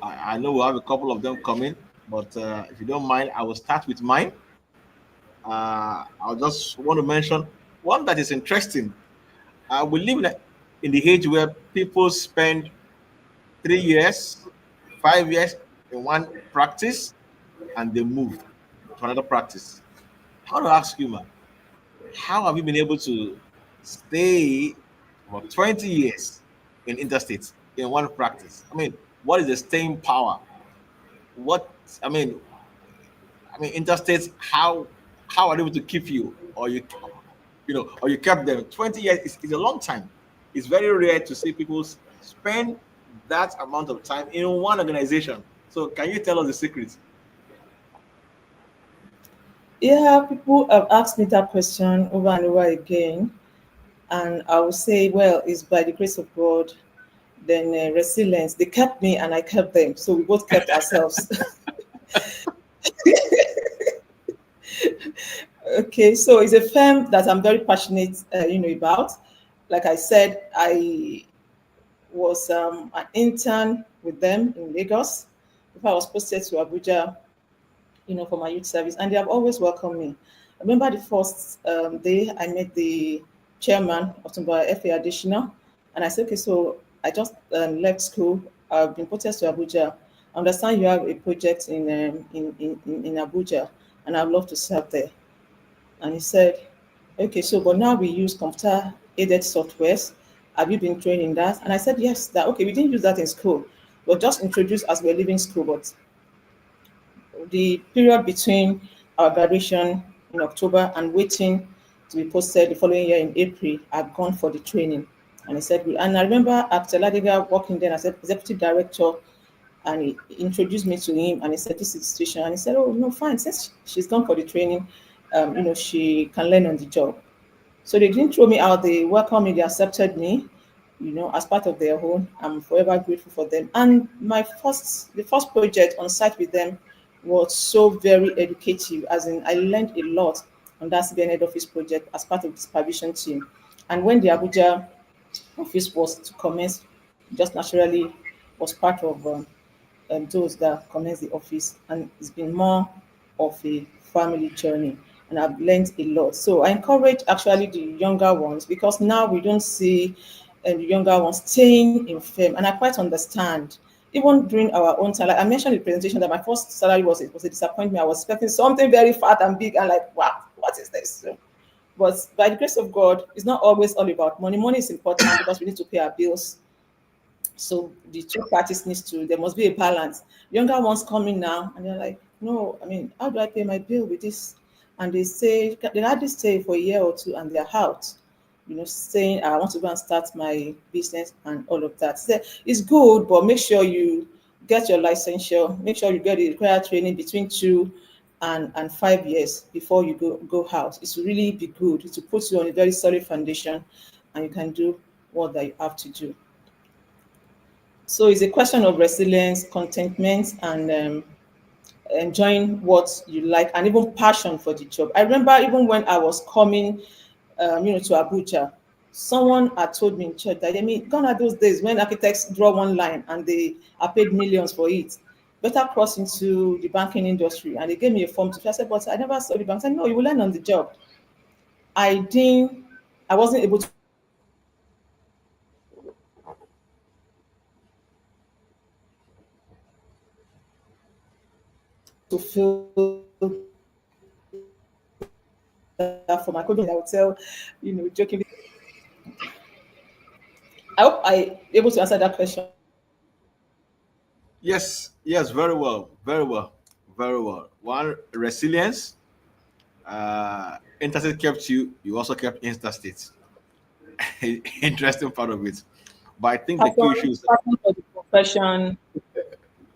I know we'll have a couple of them coming, but if you don't mind, I will start with mine. I'll just want to mention one that is interesting. We live in the age where people spend 3 years, 5 years in one practice and they move to another practice. I want to ask you, man, how have you been able to stay for 20 years in interstate in one practice? I mean, what is the staying power? What I mean, interstates, how are they able to keep you, or or you kept them 20 years? Is a long time. It's very rare to see people spend that amount of time in one organization. So can you tell us the secret? Yeah, people have asked me that question over and over again, and I will say, well, it's by the grace of God. Then resilience. They kept me, and I kept them, so we both kept ourselves. Okay, so it's a firm that I'm very passionate, about. Like I said, I was an intern with them in Lagos before I was posted to Abuja, for my youth service, and they have always welcomed me. I remember the first day I met the chairman of Tumba FA additional, and I said, okay, so I just left school. I've been posted to Abuja. I understand you have a project in Abuja, and I'd love to serve there. And he said, okay, so but now we use computer aided softwares. Have you been trained in that? And I said, yes, that okay, we didn't use that in school, but just introduced as we're leaving school. But the period between our graduation in October and waiting to be posted the following year in April, I've gone for the training. And he said, and I remember after Alalade working there as executive director, and he introduced me to him, and he said, this is the situation. And he said, oh, no, fine. Since she's gone for the training, she can learn on the job. So they didn't throw me out. They welcomed me. They accepted me, as part of their own. I'm forever grateful for them. And the first project on site with them was so very educative. As in, I learned a lot on that CBN head office project as part of the supervision team. And when the Abuja office was to commence, just naturally was part of those that commence the office, and it's been more of a family journey, and I've learned a lot. So I encourage actually the younger ones, because now we don't see the younger ones staying in firm, and I quite understand. Even during our own time, like I mentioned in the presentation, that my first salary was a disappointment. I was expecting something very fat and big, and like, wow, what is this? But by the grace of God, it's not always all about money. Money is important because we need to pay our bills, so the two parties needs to, there must be a balance. Younger ones coming now and they're like, no, I mean, how do I pay my bill with this? And they hardly stay for a year or two and they're out, saying I want to go and start my business and all of that. So it's good, but make sure you get your licensure, make sure you get the required training between 2 and 5 years before you go out. It's really be good. It will put you on a very solid foundation and you can do what that you have to do. So it's a question of resilience, contentment, and enjoying what you like, and even passion for the job. I remember even when I was coming, to Abuja, someone had told me in church that, I mean, gone are those days when architects draw one line and they are paid millions for it. Better cross into the banking industry. And they gave me a form to fill. I said, but I never saw the bank. I said, no, you will learn on the job. I didn't, I wasn't able to fill that form. I was not able to fill that form. And I was not able to fill that form. I couldn't fill that form. I would tell, jokingly, I hope I able to answer that question. Yes, yes, very well, very well, very well. One, resilience. Interstate kept you. You also kept interstate. Interesting part of it. But I think the key issue is Passion for the profession,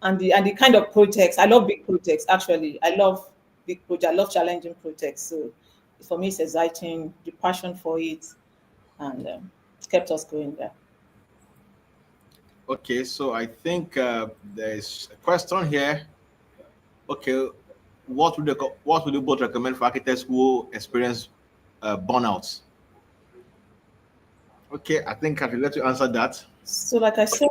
and the kind of projects. I love big projects. Actually, I love big projects. I love challenging projects. So for me, it's exciting. The passion for it, and it's kept us going there. okay. So I think there's a question here. Okay, what would you both recommend for architects who experience burnout? Okay, I think I will let you answer that. So like I said,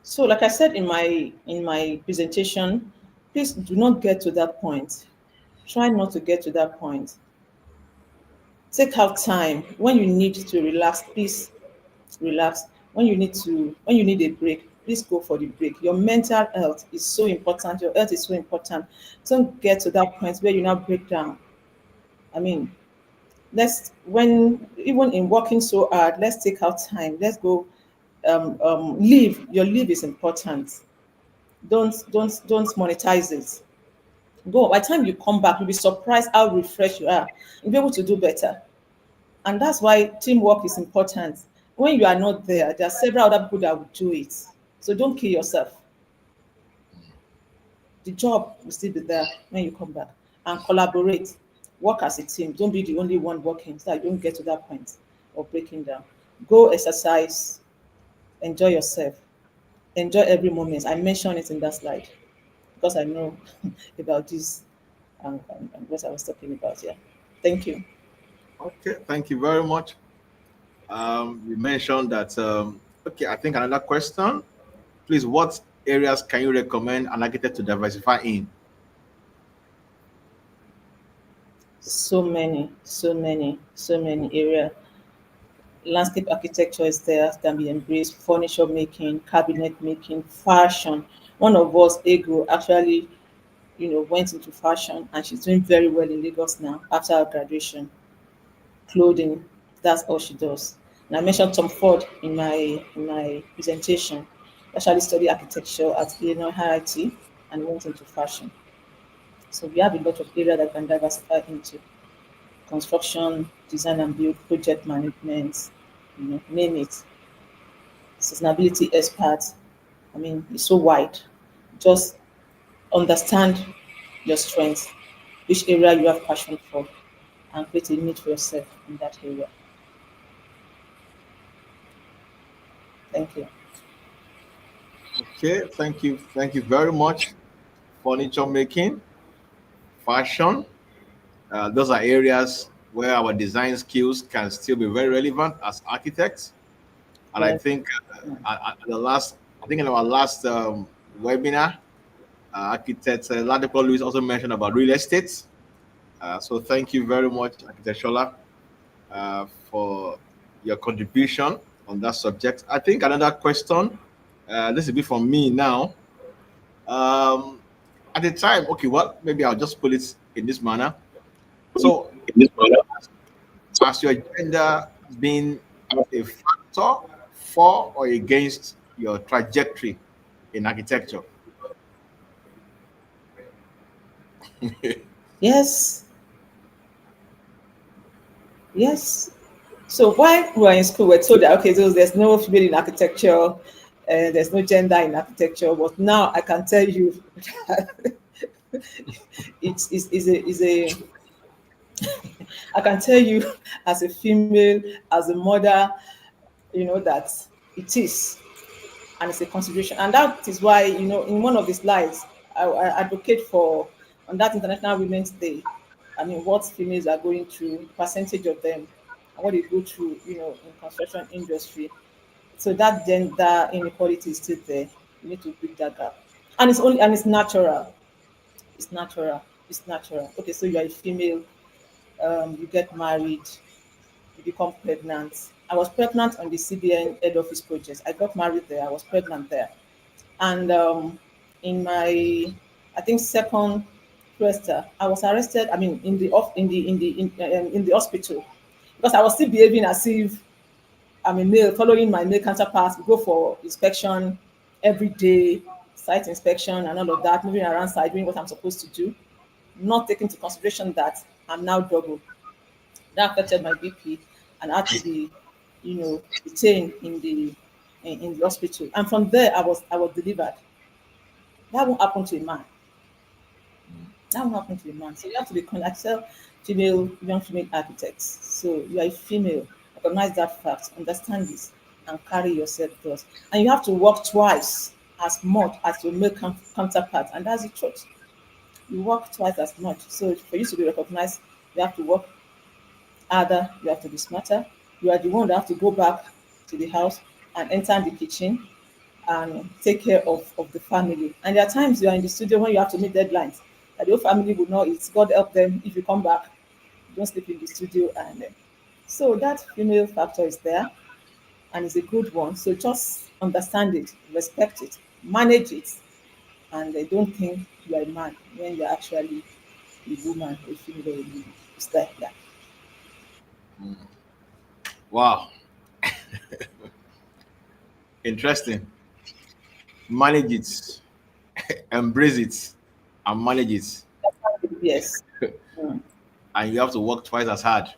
so like I said in my presentation, please do not get to that point. Try not to get to that point. Take out time when you need to relax. Please relax. When you need a break, please go for the break. Your mental health is so important. Your health is so important. Don't get to that point where you now break down. I mean, let's when even in working so hard, let's take out time. Let's go. Leave. Your leave is important. Don't monetize it. Go. By the time you come back, you'll be surprised how refreshed you are. You'll be able to do better. And that's why teamwork is important. When you are not there, there are several other people that will do it. So don't kill yourself. The job will still be there when you come back. And collaborate. Work as a team. Don't be the only one working so that you don't get to that point of breaking down. Go exercise. Enjoy yourself. Enjoy every moment. I mentioned it in that slide because I know about this and what I was talking about. Yeah. Thank you. Okay, thank you very much. You mentioned that. Okay, I think another question. Please, what areas can you recommend an architect to diversify in? So many area. Landscape architecture is there, can be embraced, furniture making, cabinet making, fashion. One of us, Ego, actually, went into fashion and she's doing very well in Lagos now after her graduation. Clothing, that's all she does. And I mentioned Tom Ford in my presentation. Actually studied architecture at Illinois IIT and went into fashion. So we have a lot of area that can diversify into construction, design and build, project management, name it. Sustainability expert. I mean, it's so wide. Just understand your strengths, which area you have passion for, and create a need for yourself in that area. Thank you. Okay, thank you very much. Furniture making, fashion, those are areas where our design skills can still be very relevant as architects. And I Yes. think I think in our last webinar, architect Ladipo Lewis also mentioned about real estate. So thank you very much, Architect Shola, for your contribution on that subject. I think another question, this will be from me now. Um, at the time, okay, well, maybe I'll just put it in this manner. So, has your gender been a factor for or against your trajectory in architecture? Yes. Yes. So while we were in school, we're told that okay, so there's no female in architecture, there's no gender in architecture. But now I can tell you that it's a I can tell you as a female, as a mother, that it is, and it's a consideration. And that is why, in one of the slides, I advocate for on that International Women's Day. I mean, what females are going through, percentage of them, and what they go through, in construction industry. So that gender inequality is still there. You need to bridge that gap, and it's natural. It's natural. It's natural. Okay, so you are a female. You get married, you become pregnant. I was pregnant on the CBN head office project. I got married there. I was pregnant there, and in my, I think second trimester, I was arrested. I mean, in the off in the hospital because I was still behaving as if I'm a male, following my male counterparts. We go for inspection every day, site inspection and all of that, moving around site, doing what I'm supposed to do, not taking into consideration that I'm now double. That affected my BP and I had to be, detained in the hospital. And from there, I was delivered. That won't happen to a man. That won't happen to a man. So you have to be I tell young female architects. So you are a female. Recognize that fact, understand this, and carry yourself thus. And you have to work twice as much as your male counterpart, and that's the truth. You work twice as much. So for you to be recognized, you have to work harder, you have to be smarter. You are the one that have to go back to the house and enter the kitchen and take care of the family. And there are times you are in the studio when you have to meet deadlines. That the whole family will know it's God help them if you come back. You don't sleep in the studio. And so that female factor is there and it's a good one. So just understand it, respect it, manage it, and don't think you are a man when you're actually a woman or a female or a lady. It's like that. Wow, interesting. Manage it, embrace it, and manage it. Yes. Mm. And you have to work twice as hard.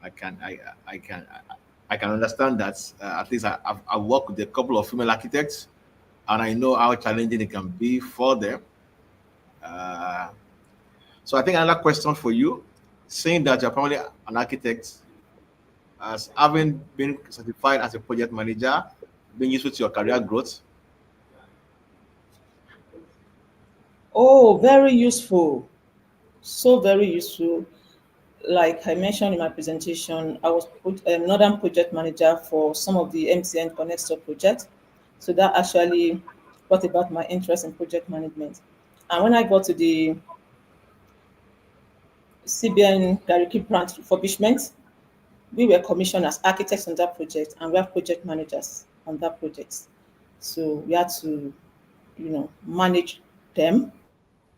I can, I can, I can understand that. At least I've worked with a couple of female architects, and I know how challenging it can be for them. Uh, so I think another question for you, saying that you're probably an architect, as having been certified as a project manager, being useful to your career growth. Oh, very useful. So very useful. Like I mentioned in my presentation, I was Northern project manager for some of the MCN Connector projects. So that actually brought about my interest in project management. And when I got to the CBN Gariki branch refurbishment, we were commissioned as architects on that project and we are project managers on that project. So we had to, manage them, manage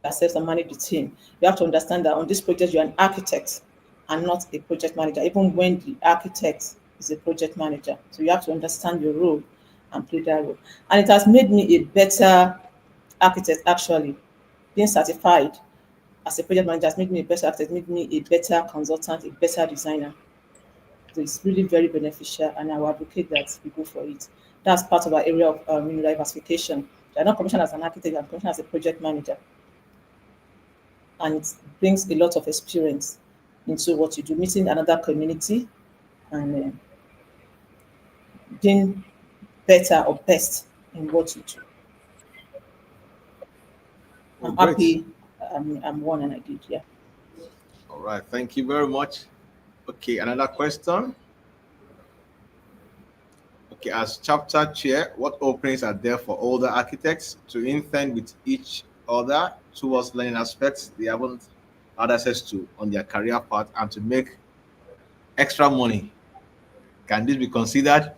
ourselves and manage the team. You have to understand that on this project you're an architect and not a project manager, even when the architect is a project manager. So you have to understand your role and play that role. And it has made me a better architect actually. Being certified as a project manager has made me a better architect, made me a better consultant, a better designer. So it's really very beneficial, and I will advocate that we go for it. That's part of our area of diversification. You're not commissioned as an architect, you're commissioned as a project manager, and it brings a lot of experience into what you do, meeting another community and being better or best in what you do. Oh, I'm great. happy. I'm one, and I did. Yeah. All right. Thank you very much. Okay, another question. Okay, as chapter chair, what openings are there for older architects to intern with each other towards learning aspects they haven't had access to on their career path and to make extra money? Can this be considered?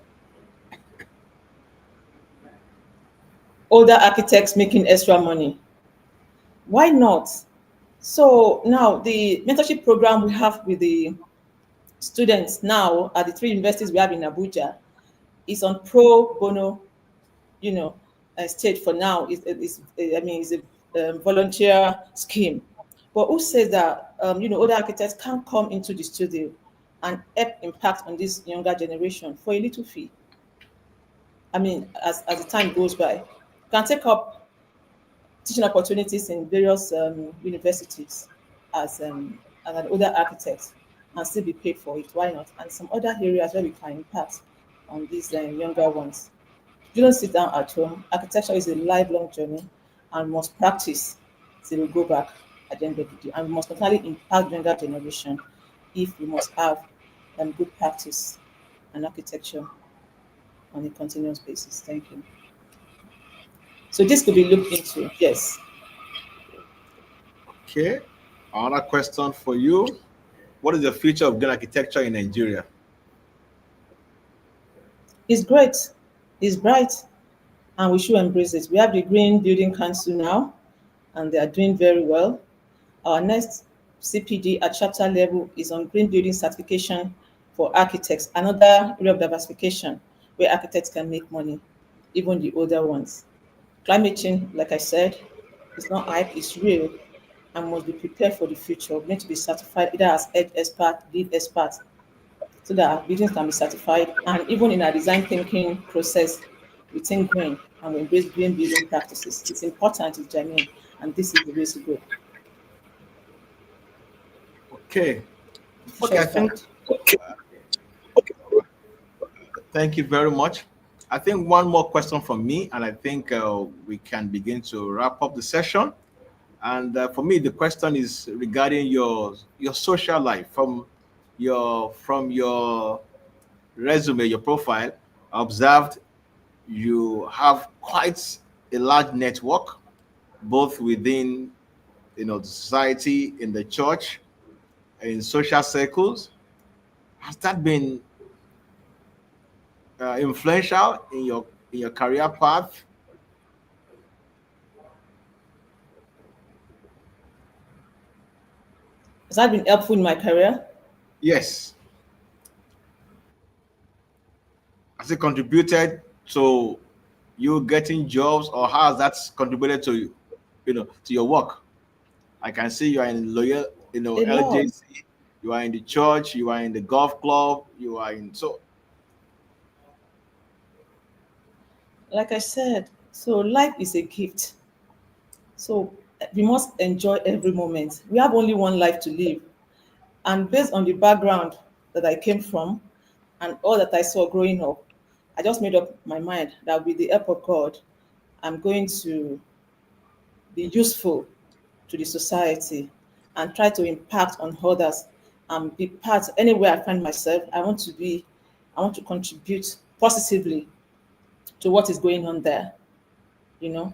Older architects making extra money. Why not? So now the mentorship program we have with the students now at the three universities we have in Abuja is on pro bono, you know, state for now. It's a volunteer scheme. But who says that, other architects can't come into the studio and help impact on this younger generation for a little fee? I mean, as the time goes by, you can take up teaching opportunities in various universities as an older architect and still be paid for it. Why not? And some other areas where we can impact on these younger ones. You don't sit down at home. Architecture is a lifelong journey and we must practice till we go back at the end of the day. And we must not only impact younger generation if we must have good practice and architecture on a continuous basis. Thank you. So this could be looked into. Yes. Okay. Another question for you. What is the future of green architecture in Nigeria? It's great. It's bright and we should embrace it. We have the Green Building Council now and they are doing very well. Our next CPD at chapter level is on green building certification for architects, another area of diversification where architects can make money, even the older ones. Climate change, like I said, is not hype, it's real and must be prepared for the future. We need to be certified either as edge expert, lead expert, so that our buildings can be certified. And even in our design thinking process, we think green and we embrace green building practices. It's important, it's genuine, and this is the way to go. Okay. The future Okay, I is think bright. thank you very much. I think one more question from me, and I think we can begin to wrap up the session. And for me, the question is regarding your social life from your resume, your profile. I observed you have quite a large network, both within the society, in the church, in social circles. Has that been influential in your career path? Has that been helpful in my career? Yes. Has it contributed to you getting jobs, or how has that contributed to your work? I can see you are in loyal, A lot. LJC, you are in the church, you are in the golf club, you are in so Like I said, so life is a gift. So we must enjoy every moment. We have only one life to live. And based on the background that I came from and all that I saw growing up, I just made up my mind that with the help of God, I'm going to be useful to the society and try to impact on others and be part anywhere I find myself. I want to contribute positively to what is going on there, you know.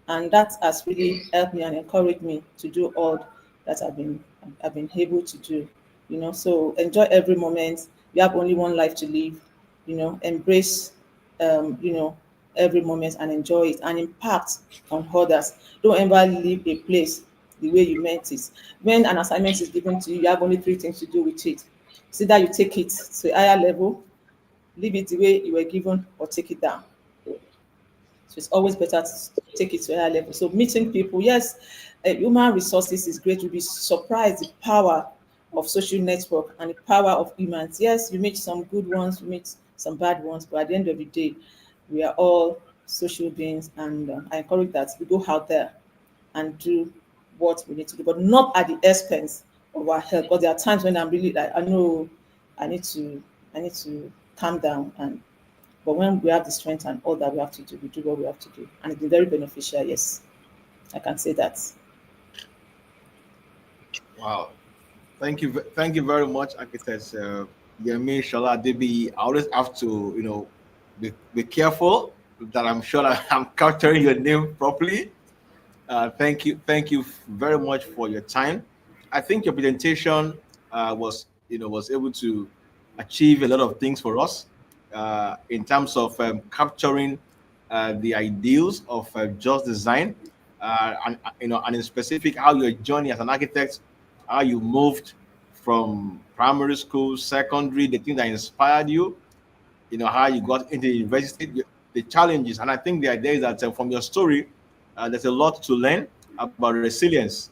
And that has really helped me and encouraged me to do all that I've been able to do, you know. So enjoy every moment. You have only one life to live, you know. Embrace, you know, every moment and enjoy it and impact on others. Don't ever leave a place the way you meant it. When an assignment is given to you, you have only three things to do with it. See that you take it to a higher level, leave it the way you were given, or take it down. So it's always better to take it to a higher level. So meeting people, yes, human resources is great. You'll be surprised the power of social network and the power of humans. Yes, you meet some good ones, you meet some bad ones, but at the end of the day, we are all social beings, and I encourage that we go out there and do what we need to do, but not at the expense of our health. Because there are times when I'm really like, I know I need to, I need to calm down, and but when we have the strength and all that we have to do, we do what we have to do. And it's been very beneficial, yes. I can say that. wow. Thank you very much, architect Yemi Sola-Adebiyi. I always have to, be careful that I'm sure that I'm capturing your name properly. Thank you very much for your time. I think your presentation was able to achieve a lot of things for us in terms of capturing the ideals of just design, and in specific how your journey as an architect, how you moved from primary school, secondary, the thing that inspired you, how you got into the university, the challenges. And I think the idea is that from your story, there's a lot to learn about resilience.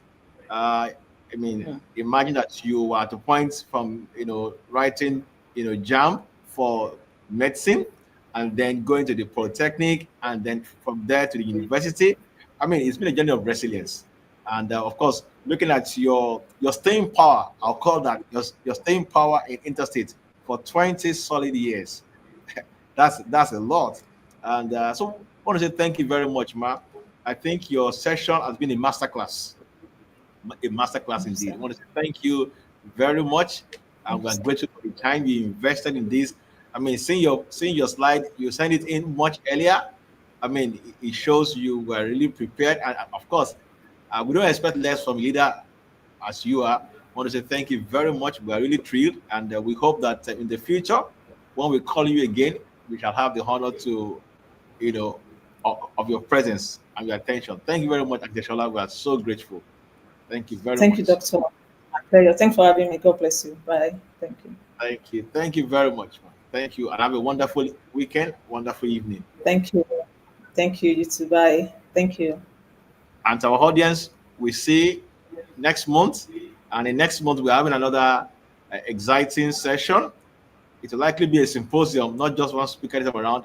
I mean, Mm. imagine that you were at a point from writing jam for medicine, and then going to the polytechnic, and then from there to the university. I mean, it's been a journey of resilience, and of course, looking at your staying power, I'll call that your staying power in interstate for 20 solid years. That's a lot. And so I want to say thank you very much, Ma. I think your session has been a masterclass Yes, indeed. sir. I want to say thank you very much. And we're grateful for the time you invested in this. I mean, seeing your slide, you sent it in much earlier. I mean, it shows you were really prepared. And of course, we don't expect less from a leader as you are. I want to say thank you very much. We are really thrilled, and we hope that in the future, when we call you again, we shall have the honor to, you know, of your presence and your attention. Thank you very much, Akdeshola. We are so grateful. Thank you very Thank you, much. Doctor. My pleasure. Thanks for having me. God bless you. Bye. Thank you. Thank you. Thank you very much, man. Thank you, and have a wonderful weekend, wonderful evening. Thank you. Thank you. You too. Bye. Thank you. And to our audience, we see next month, and in next month we're having another exciting session. It will likely be a symposium, not just one speaker this time around.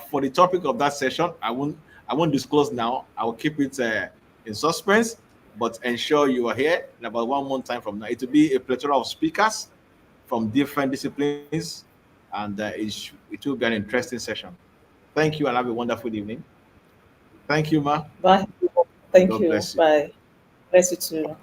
For the topic of that session, I won't disclose now. I will keep it in suspense, but ensure you are here in about 1 month time from now. It will be a plethora of speakers from different disciplines, and it will be an interesting session. Thank you and have a wonderful evening. Thank you, Ma. Bye. Thank God you. bless you. Bye. Bless you too.